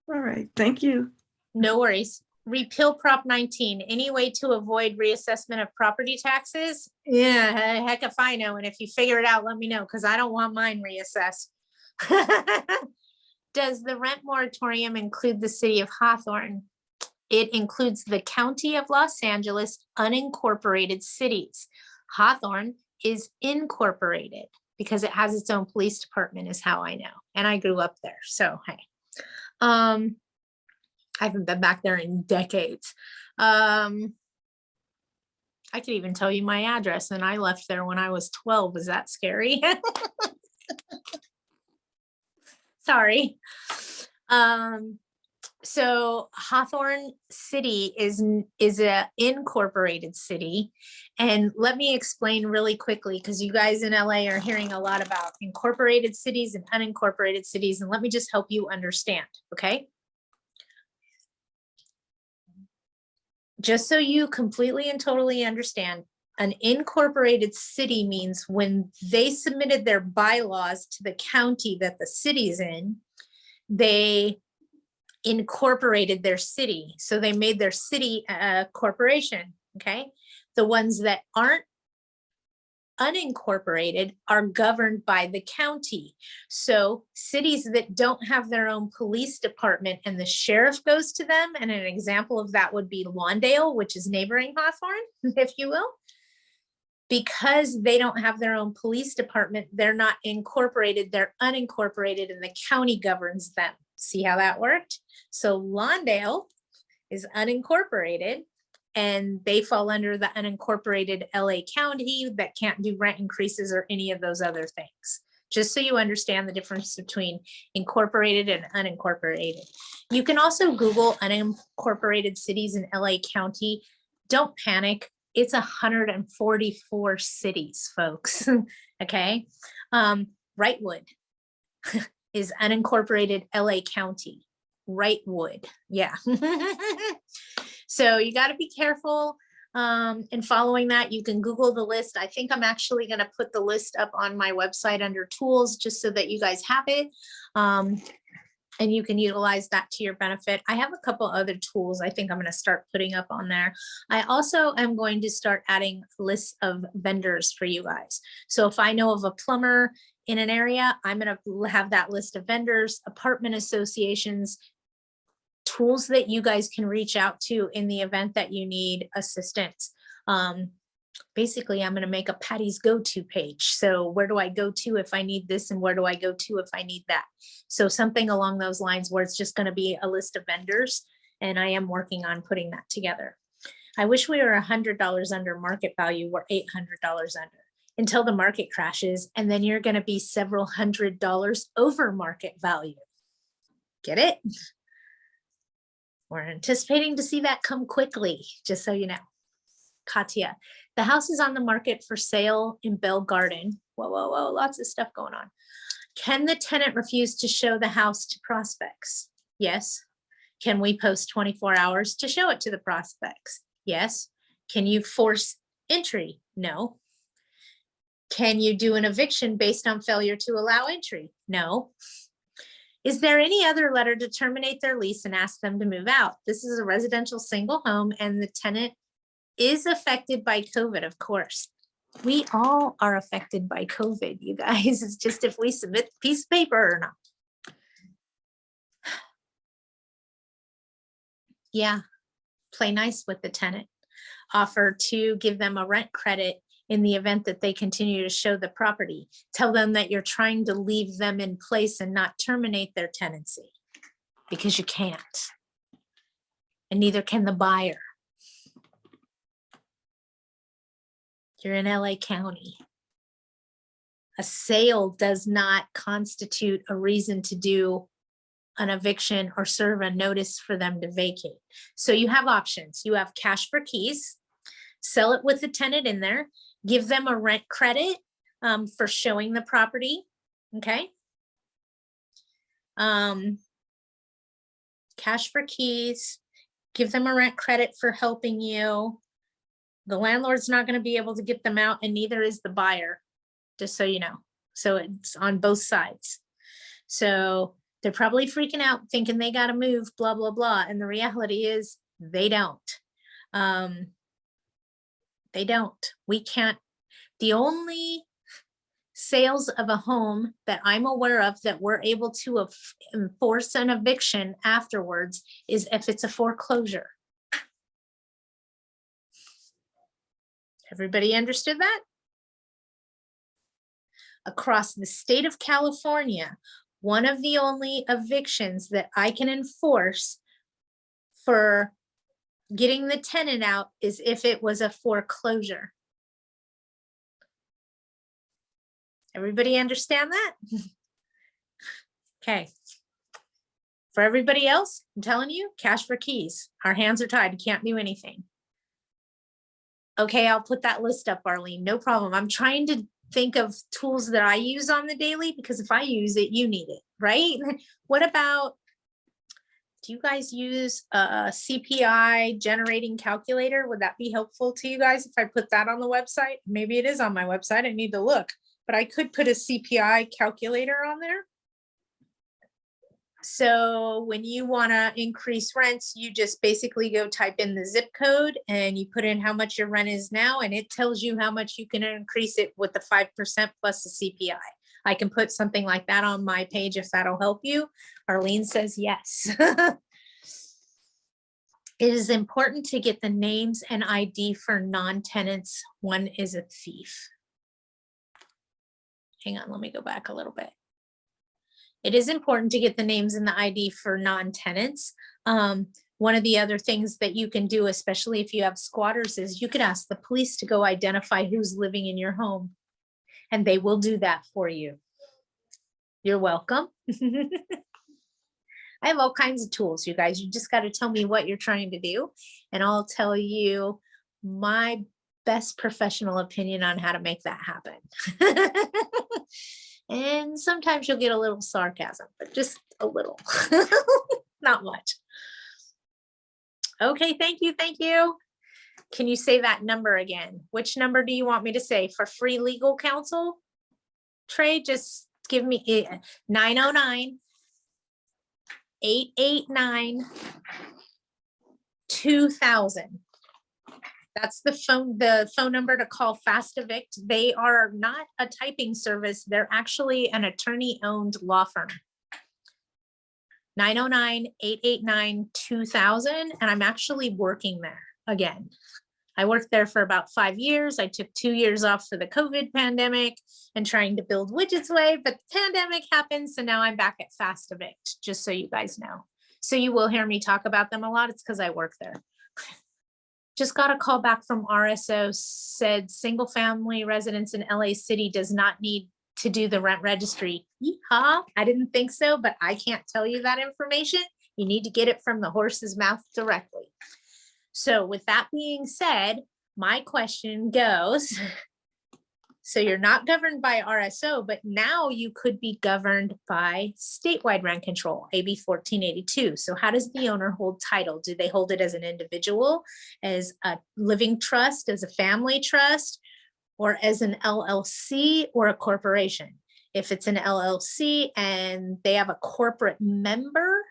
All right, thank you. no worries. Repeal Prop 19, any way to avoid reassessment of property taxes? Yeah, heck if I know. And if you figure it out, let me know, because I don't want mine reassessed. Does the rent moratorium include the city of Hawthorne? It includes the county of Los Angeles unincorporated cities. Hawthorne is incorporated because it has its own police department, is how I know. And I grew up there, so hey. I haven't been back there in decades. I could even tell you my address, and I left there when I was 12. Is that scary? Sorry. So Hawthorne City is a incorporated city. And let me explain really quickly, because you guys in LA are hearing a lot about incorporated cities and unincorporated cities. And let me just help you understand, okay? Just so you completely and totally understand, an incorporated city means when they submitted their bylaws to the county that the city is in, they incorporated their city. So they made their city a corporation, okay? The ones that aren't unincorporated are governed by the county. So cities that don't have their own police department and the sheriff goes to them, and an example of that would be Lawndale, which is neighboring Hawthorne, if you will. Because they don't have their own police department, they're not incorporated, they're unincorporated, and the county governs them. See how that worked? So Lawndale is unincorporated, and they fall under the unincorporated LA County that can't do rent increases or any of those other things. Just so you understand the difference between incorporated and unincorporated. You can also Google unincorporated cities in LA County. Don't panic. It's 144 cities, folks. Okay. Wrightwood is unincorporated LA County. Wrightwood. Yeah. So you got to be careful in following that. You can Google the list. I think I'm actually going to put the list up on my website under tools, just so that you guys have it. And you can utilize that to your benefit. I have a couple other tools I think I'm going to start putting up on there. I also am going to start adding lists of vendors for you guys. So if I know of a plumber in an area, I'm going to have that list of vendors, apartment associations, tools that you guys can reach out to in the event that you need assistance. Basically, I'm going to make a Patty's go-to page. So where do I go to if I need this, and where do I go to if I need that? So something along those lines where it's just going to be a list of vendors, and I am working on putting that together. I wish we were $100 under market value. We're $800 under until the market crashes, and then you're going to be several $100 over market value. Get it? We're anticipating to see that come quickly, just so you know. Katya, the house is on the market for sale in Bell Garden. Whoa, whoa, whoa, lots of stuff going on. Can the tenant refuse to show the house to prospects? Yes. Can we post 24 hours to show it to the prospects? Yes. Can you force entry? No. Can you do an eviction based on failure to allow entry? No. Is there any other letter to terminate their lease and ask them to move out? This is a residential single home, and the tenant is affected by COVID, of course. We all are affected by COVID, you guys. It's just if we submit a piece of paper or not. Yeah, play nice with the tenant. Offer to give them a rent credit in the event that they continue to show the property. Tell them that you're trying to leave them in place and not terminate their tenancy, because you can't. And neither can the buyer. You're in LA County. A sale does not constitute a reason to do an eviction or serve a notice for them to vacate. So you have options. You have cash for keys, sell it with the tenant in there, give them a rent credit for showing the property. Okay. cash for keys, give them a rent credit for helping you. The landlord's not going to be able to get them out, and neither is the buyer, just so you know. So it's on both sides. So they're probably freaking out thinking they got to move, blah, blah, blah. And the reality is they don't. They don't. We can't. The only sales of a home that I'm aware of that we're able to enforce an eviction afterwards is if it's a foreclosure. Everybody understood that? Across the state of California, one of the only evictions that I can enforce for getting the tenant out is if it was a foreclosure. Everybody understand that? Okay. For everybody else, I'm telling you, cash for keys. Our hands are tied. You can't do anything. Okay, I'll put that list up, Arlene. No problem. I'm trying to think of tools that I use on the daily, because if I use it, you need it, right? What about, do you guys use a CPI generating calculator? Would that be helpful to you guys if I put that on the website? Maybe it is on my website. I need to look, but I could put a CPI calculator on there. So when you want to increase rents, you just basically go type in the zip code and you put in how much your rent is now, and it tells you how much you can increase it with the 5% plus the CPI. I can put something like that on my page if that'll help you. Arlene says yes. It is important to get the names and ID for non-tenants. One is a thief. Hang on, let me go back a little bit. It is important to get the names and the ID for non-tenants. One of the other things that you can do, especially if you have squatters, is you could ask the police to go identify who's living in your home, and they will do that for you. You're welcome. I have all kinds of tools, you guys. You just got to tell me what you're trying to do, and I'll tell you my best professional opinion on how to make that happen. And sometimes you'll get a little sarcasm, but just a little, not much. Okay, thank you, thank you. Can you say that number again? Which number do you want me to say for free legal counsel? Trey, just give me 909-889-2000. That's the phone number to call Fast Evict. They are not a typing service. They're actually an attorney-owned law firm. 909-889-2000. And I'm actually working there again. I worked there for about 5 years. I took 2 years off for the COVID pandemic and trying to build Widget's way, but the pandemic happened. So now I'm back at Fast Evict, just so you guys know. So you will hear me talk about them a lot. It's because I work there. Just got a call back from RSO, said single family residents in LA City does not need to do the rent registry. Yeehaw. I didn't think so, but I can't tell you that information. You need to get it from the horse's mouth directly. So with that being said, my question goes, so you're not governed by RSO, but now you could be governed by statewide rent control, AB 1482. So how does the owner hold title? Do they hold it as an individual, as a living trust, as a family trust, or as an LLC or a corporation? If it's an LLC and they have a corporate member,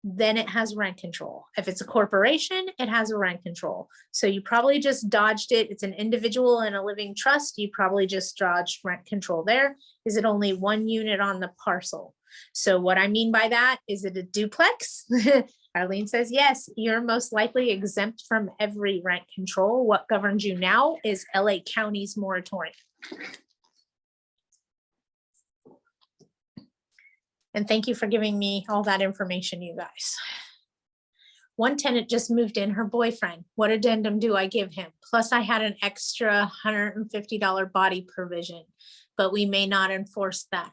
then it has rent control. If it's a corporation, it has a rent control. So you probably just dodged it. It's an individual and a living trust. You probably just dodged rent control there. Is it only one unit on the parcel? So what I mean by that, is it a duplex? Arlene says, yes, you're most likely exempt from every rent control. What governs you now is LA County's moratorium. And thank you for giving me all that information, you guys. One tenant just moved in, her boyfriend. What addendum do I give him? Plus I had an extra $150 body provision, but we may not enforce that.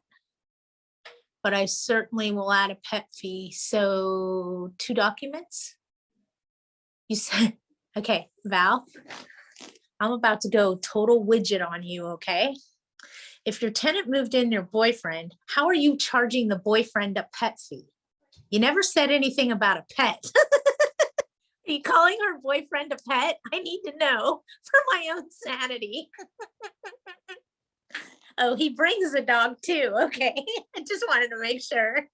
But I certainly will add a pet fee. So 2 documents. You said, okay, Val, I'm about to go total widget on you, okay? If your tenant moved in your boyfriend, how are you charging the boyfriend a pet fee? You never said anything about a pet. Are you calling her boyfriend a pet? I need to know for my own sanity. Oh, he brings a dog too. Okay. I just wanted to make sure.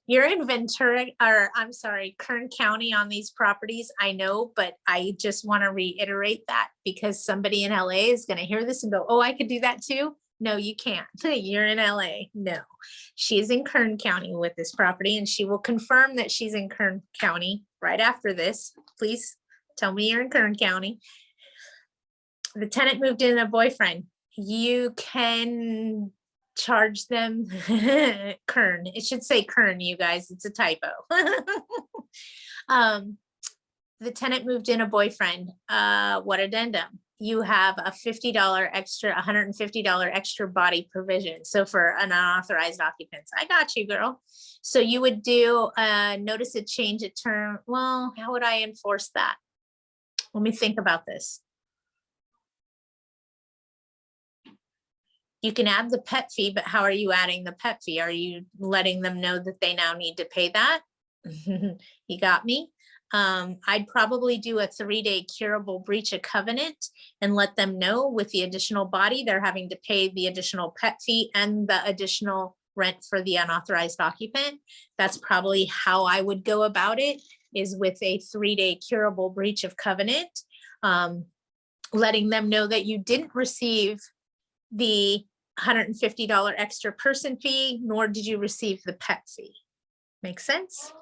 You're in Ventura, or I'm sorry, Kern County on these properties. I know, but I just want to reiterate that because somebody in LA is going to hear this and go, oh, I could do that too. No, you can't. You're in LA. No, she's in Kern County with this property, and she will confirm that she's in Kern County right after this. Please tell me you're in Kern County. The tenant moved in a boyfriend. You can charge them Kern. It should say Kern, you guys. It's a typo. The tenant moved in a boyfriend. What addendum? You have a $50 extra, $150 extra body provision. So for an unauthorized occupants, I got you, girl. So you would do notice a change of term. Well, how would I enforce that? Let me think about this. You can add the pet fee, but how are you adding the pet fee? Are you letting them know that they now need to pay that? You got me? I'd probably do a 3-day curable breach of covenant and let them know with the additional body, they're having to pay the additional pet fee and the additional rent for the unauthorized occupant. That's probably how I would go about it, is with a 3-day curable breach of covenant, letting them know that you didn't receive the $150 extra person fee, nor did you receive the pet fee. Make sense?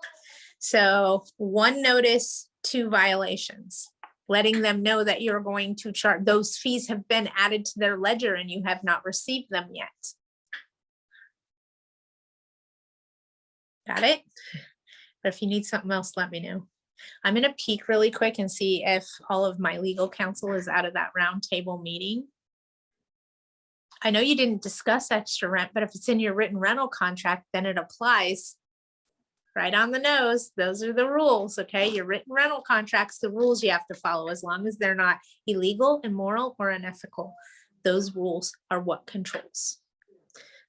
So 1 notice, 2 violations, letting them know that you're going to charge. Those fees have been added to their ledger and you have not received them yet. Got it? But if you need something else, let me know. I'm going to peek really quick and see if all of my legal counsel is out of that roundtable meeting. I know you didn't discuss extra rent, but if it's in your written rental contract, then it applies. Right on the nose. Those are the rules. Okay. Your written rental contracts, the rules you have to follow, as long as they're not illegal, immoral, or unethical. Those rules are what controls.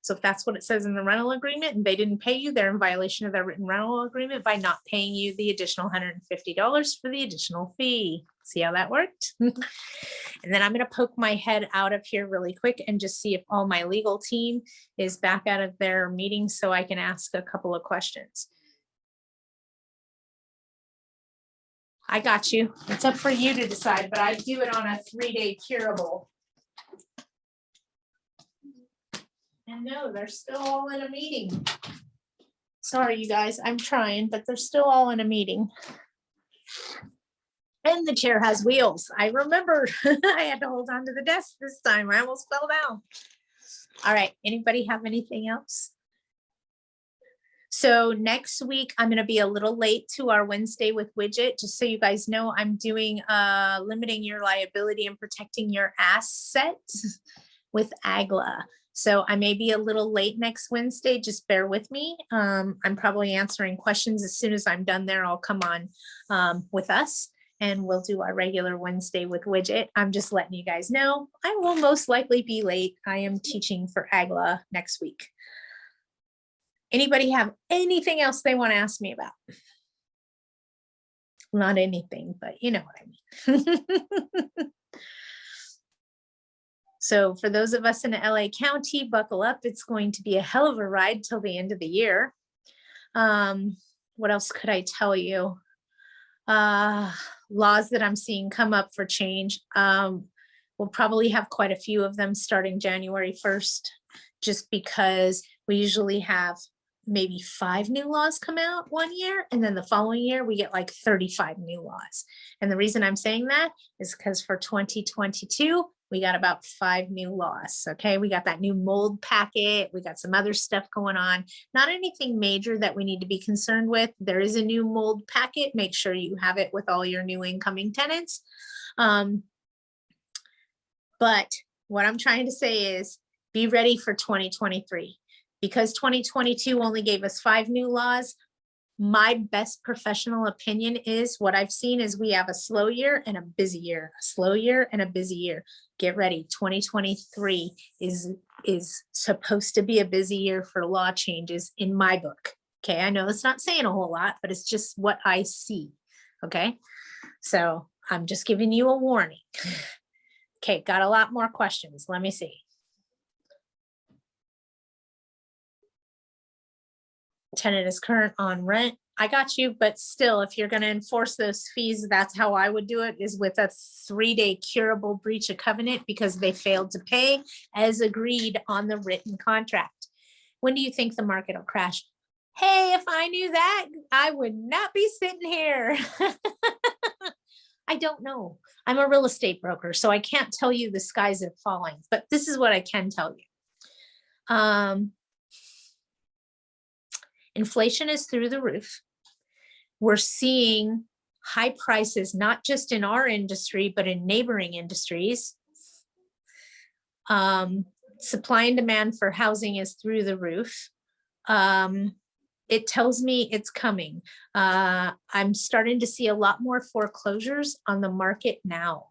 So if that's what it says in the rental agreement and they didn't pay you, they're in violation of their written rental agreement by not paying you the additional $150 for the additional fee. See how that worked? And then I'm going to poke my head out of here really quick and just see if all my legal team is back out of their meeting so I can ask a couple of questions. I got you. It's up for you to decide, but I do it on a 3-day curable. And no, they're still all in a meeting. Sorry, you guys, I'm trying, but they're still all in a meeting. And the chair has wheels. I remember I had to hold on to the desk this time. I almost fell down. All right, anybody have anything else? So next week, I'm going to be a little late to our Wednesday with Widget. Just so you guys know, I'm doing limiting your liability and protecting your assets with AGLA. So I may be a little late next Wednesday. Just bear with me. I'm probably answering questions. As soon as I'm done there, I'll come on with us and we'll do our regular Wednesday with Widget. I'm just letting you guys know I will most likely be late. I am teaching for AGLA next week. Anybody have anything else they want to ask me about? Not anything, but you know what I mean. So for those of us in LA County, buckle up. It's going to be a hell of a ride till the end of the year. What else could I tell you? Laws that I'm seeing come up for change. We'll probably have quite a few of them starting January 1st, just because we usually have maybe 5 new laws come out one year, and then the following year we get like 35 new laws. And the reason I'm saying that is because for 2022, we got about 5 new laws. Okay, we got that new mold packet. We got some other stuff going on. Not anything major that we need to be concerned with. There is a new mold packet. Make sure you have it with all your new incoming tenants. But what I'm trying to say is be ready for 2023. Because 2022 only gave us 5 new laws, my best professional opinion is what I've seen is we have a slow year and a busy year, a slow year and a busy year. Get ready. 2023 is supposed to be a busy year for law changes in my book. Okay, I know it's not saying a whole lot, but it's just what I see. Okay, so I'm just giving you a warning. Okay, got a lot more questions. Let me see. Tenant is current on rent. I got you, but still, if you're going to enforce those fees, that's how I would do it, is with a 3-day curable breach of covenant because they failed to pay as agreed on the written contract. When do you think the market will crash? Hey, if I knew that, I would not be sitting here. I don't know. I'm a real estate broker, so I can't tell you the skies are falling, but this is what I can tell you. Inflation is through the roof. We're seeing high prices, not just in our industry, but in neighboring industries. Supply and demand for housing is through the roof. It tells me it's coming. I'm starting to see a lot more foreclosures on the market now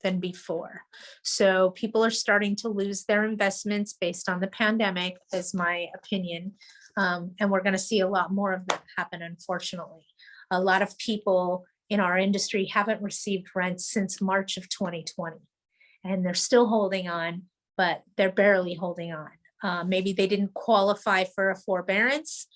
than before. So people are starting to lose their investments based on the pandemic, is my opinion. And we're going to see a lot more of that happen, unfortunately. A lot of people in our industry haven't received rent since March of 2020, and they're still holding on, but they're barely holding on. Maybe they didn't qualify for a forbearance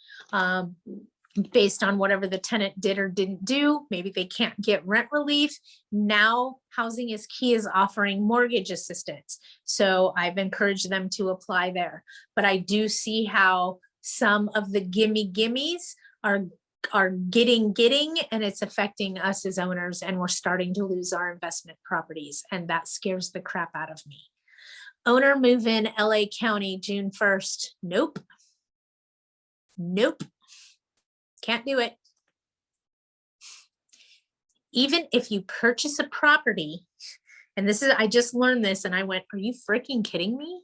based on whatever the tenant did or didn't do. Maybe they can't get rent relief. Now, Housing is Key is offering mortgage assistance. So I've encouraged them to apply there. But I do see how some of the gimmies are getting, and it's affecting us as owners, and we're starting to lose our investment properties. And that scares the crap out of me. Owner move in LA County, June 1st. Nope. Nope. Can't do it. Even if you purchase a property, and this is, I just learned this and I went, are you freaking kidding me?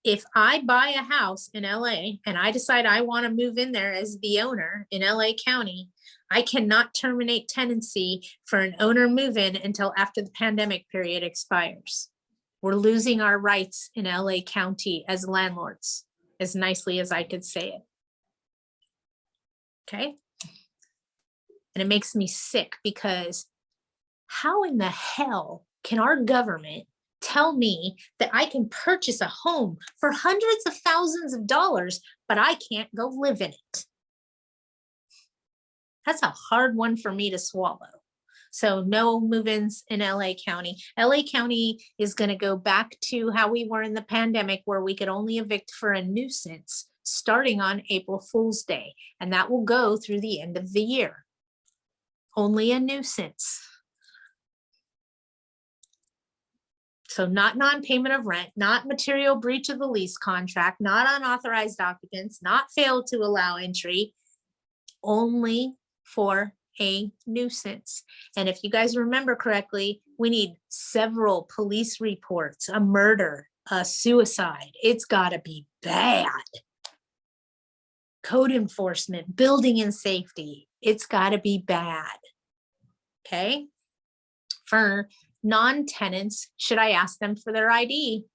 If I buy a house in LA and I decide I want to move in there as the owner in LA County, I cannot terminate tenancy for an owner move-in until after the pandemic period expires. We're losing our rights in LA County as landlords, as nicely as I could say it. Okay. And it makes me sick because how in the hell can our government tell me that I can purchase a home for hundreds of thousands of dollars, but I can't go live in it? That's a hard one for me to swallow. So no move-ins in LA County. LA County is going to go back to how we were in the pandemic, where we could only evict for a nuisance starting on April Fool's Day. And that will go through the end of the year. Only a nuisance. So not non-payment of rent, not material breach of the lease contract, not unauthorized occupants, not fail to allow entry, only for a nuisance. And if you guys remember correctly, we need several police reports, a murder, a suicide. It's got to be bad. Code enforcement, building and safety. It's got to be bad. Okay. For non-tenants, should I ask them for their ID?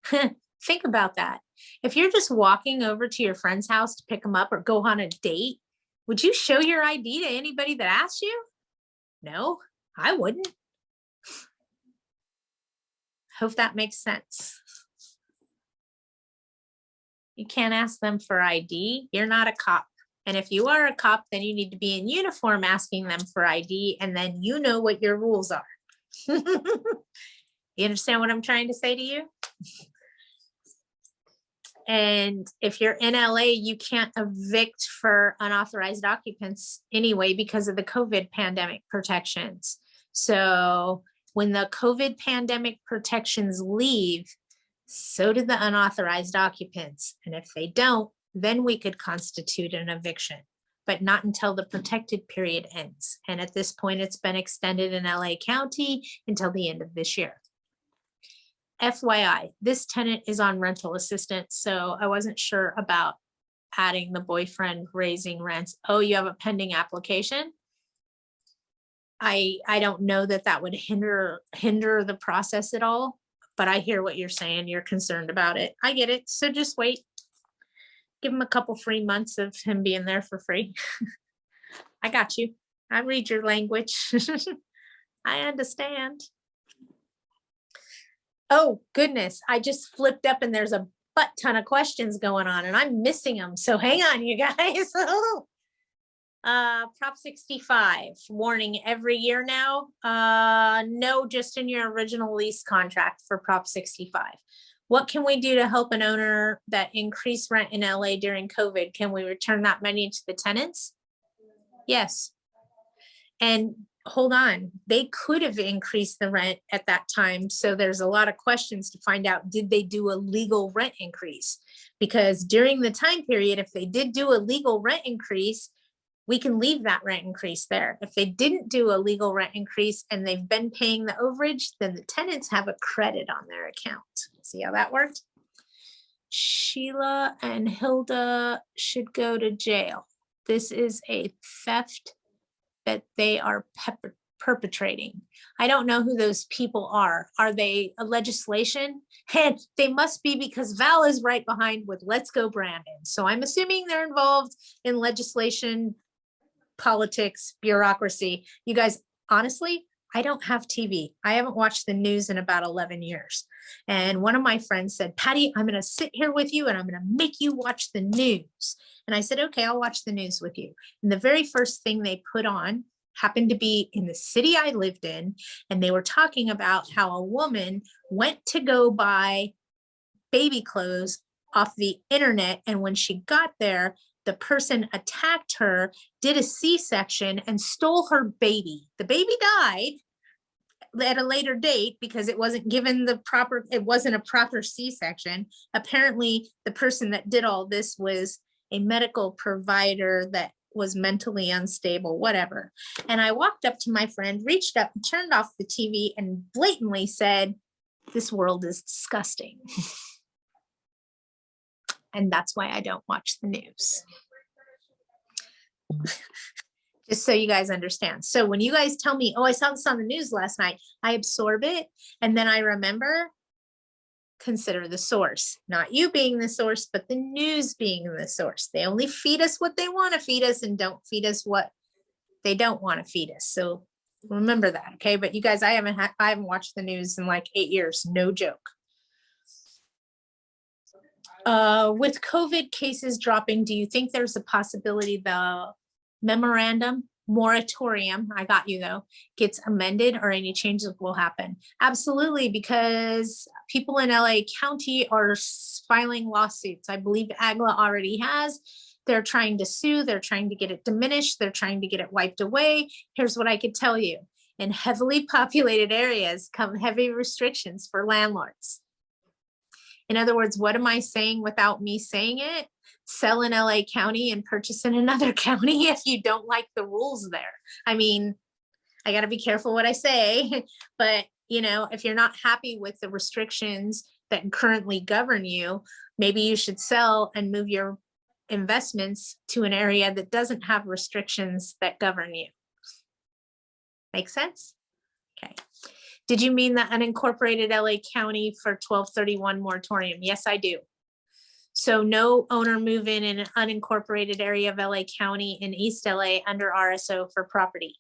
Think about that. If you're just walking over to your friend's house to pick them up or go on a date, would you show your ID to anybody that asks you? No, I wouldn't. Hope that makes sense. You can't ask them for ID. You're not a cop. And if you are a cop, then you need to be in uniform asking them for ID, and then you know what your rules are. You understand what I'm trying to say to you? And if you're in LA, you can't evict for unauthorized occupants anyway because of the COVID pandemic protections. So when the COVID pandemic protections leave, so do the unauthorized occupants. And if they don't, then we could constitute an eviction, but not until the protected period ends. And at this point, it's been extended in LA County until the end of this year. FYI, this tenant is on rental assistance, so I wasn't sure about adding the boyfriend raising rents. Oh, you have a pending application? I don't know that that would hinder the process at all, but I hear what you're saying. You're concerned about it. I get it. So just wait. give him a couple free months of him being there for free. I got you. I read your language. I understand. Oh, goodness. I just flipped up and there's a butt ton of questions going on and I'm missing them. So hang on, you guys. Prop 65, warning every year now. No, just in your original lease contract for Prop 65. What can we do to help an owner that increased rent in LA during COVID? Can we return that money to the tenants? Yes. And hold on, they could have increased the rent at that time. So there's a lot of questions to find out, did they do a legal rent increase? Because during the time period, if they did do a legal rent increase, we can leave that rent increase there. If they didn't do a legal rent increase and they've been paying the overage, then the tenants have a credit on their account. See how that worked? Sheila and Hilda should go to jail. This is a theft that they are perpetrating. I don't know who those people are. Are they a legislation? And they must be, because Val is right behind with Let's Go Brandon. So I'm assuming they're involved in legislation, politics, bureaucracy. You guys, honestly, I don't have TV. I haven't watched the news in about 11 years. And one of my friends said, Patty, I'm going to sit here with you and I'm going to make you watch the news. And I said, okay, I'll watch the news with you. And the very first thing they put on happened to be in the city I lived in. And they were talking about how a woman went to go buy baby clothes off the internet. And when she got there, the person attacked her, did a C-section and stole her baby. The baby died at a later date because it wasn't given the proper, it wasn't a proper C-section. Apparently the person that did all this was a medical provider that was mentally unstable, whatever. And I walked up to my friend, reached up, turned off the TV and blatantly said, this world is disgusting. And that's why I don't watch the news. Just so you guys understand. So when you guys tell me, oh, I saw this on the news last night, I absorb it. And then I remember, consider the source, not you being the source, but the news being the source. They only feed us what they want to feed us and don't feed us what they don't want to feed us. So remember that. Okay. But you guys, I haven't watched the news in like 8 years. No joke. With COVID cases dropping, do you think there's a possibility the memorandum moratorium, I got you though, gets amended or any changes will happen? Absolutely, because people in LA County are filing lawsuits. I believe AGLA already has. They're trying to sue. They're trying to get it diminished. They're trying to get it wiped away. Here's what I could tell you. In heavily populated areas come heavy restrictions for landlords. In other words, what am I saying without me saying it? Sell in LA County and purchase in another county if you don't like the rules there. I mean, I got to be careful what I say, but you know, if you're not happy with the restrictions that currently govern you, maybe you should sell and move your investments to an area that doesn't have restrictions that govern you. Make sense? Okay. Did you mean the unincorporated LA County for 1231 moratorium? Yes, I do. So no owner move in an unincorporated area of LA County in East LA under RSO for property.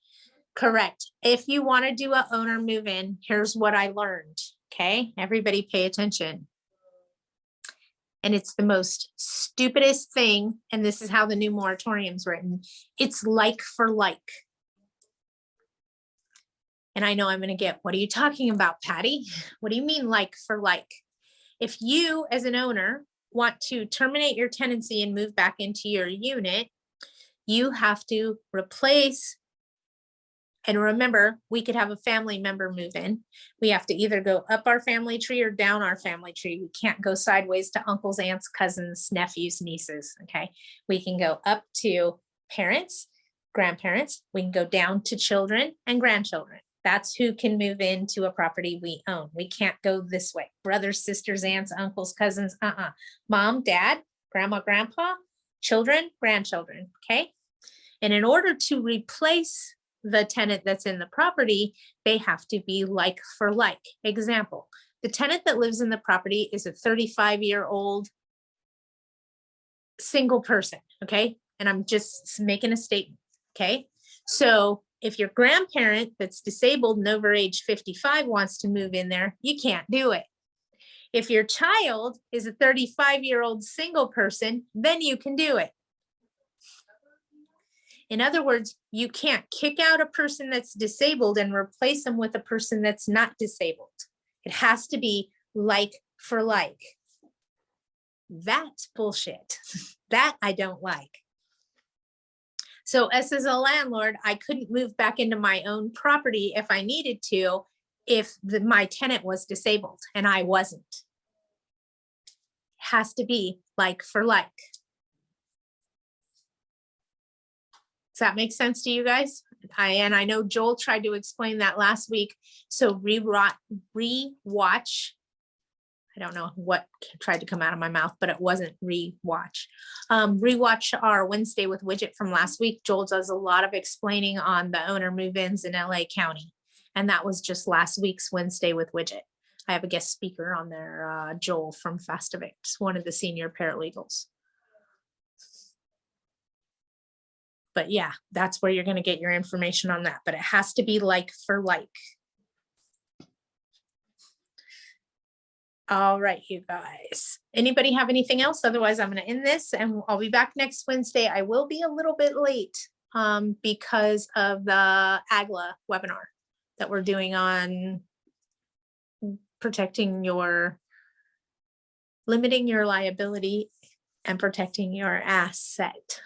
Correct. If you want to do a owner move in, here's what I learned. Okay, everybody pay attention. And it's the most stupidest thing. And this is how the new moratorium's written. It's like for like. And I know I'm going to get, what are you talking about, Patty? What do you mean like for like? If you as an owner want to terminate your tenancy and move back into your unit, you have to replace, and remember, we could have a family member move in. We have to either go up our family tree or down our family tree. We can't go sideways to uncles, aunts, cousins, nephews, nieces, okay? We can go up to parents, grandparents. We can go down to children and grandchildren. That's who can move into a property we own. We can't go this way. Brothers, sisters, aunts, uncles, cousins, mom, dad, grandma, grandpa, children, grandchildren, okay? And in order to replace the tenant that's in the property, they have to be like for like. Example, the tenant that lives in the property is a 35-year-old single person, okay? And I'm just making a statement, okay? So if your grandparent that's disabled and over age 55 wants to move in there, you can't do it. If your child is a 35-year-old single person, then you can do it. In other words, you can't kick out a person that's disabled and replace them with a person that's not disabled. It has to be like for like. That's bullshit. That I don't like. So as a landlord, I couldn't move back into my own property if I needed to, if my tenant was disabled and I wasn't. It has to be like for like. Does that make sense to you guys? I know Joel tried to explain that last week. So rewatch. I don't know what tried to come out of my mouth, but it wasn't rewatch. Rewatch our Wednesday with Widget from last week. Joel does a lot of explaining on the owner move-ins in LA County. And that was just last week's Wednesday with Widget. I have a guest speaker on there, Joel from Fast Evicts, one of the senior paralegals. But yeah, that's where you're going to get your information on that. But it has to be like for like. All right, you guys. Anybody have anything else? Otherwise, I'm going to end this and I'll be back next Wednesday. I will be a little bit late because of the AGLA webinar that we're doing on limiting your liability and protecting your asset.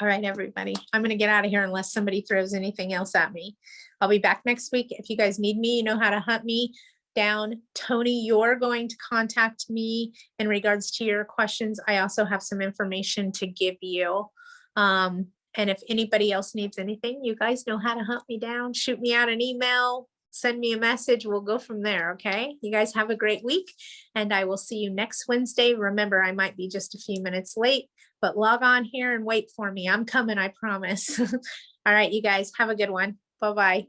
All right, everybody, I'm going to get out of here unless somebody throws anything else at me. I'll be back next week. If you guys need me, you know how to hunt me down. Tony, you're going to contact me in regards to your questions. I also have some information to give you. And if anybody else needs anything, you guys know how to hunt me down. Shoot me out an email, send me a message. We'll go from there. Okay. You guys have a great week and I will see you next Wednesday. Remember, I might be just a few minutes late, but log on here and wait for me. I'm coming, I promise. All right, you guys have a good one. Bye-bye.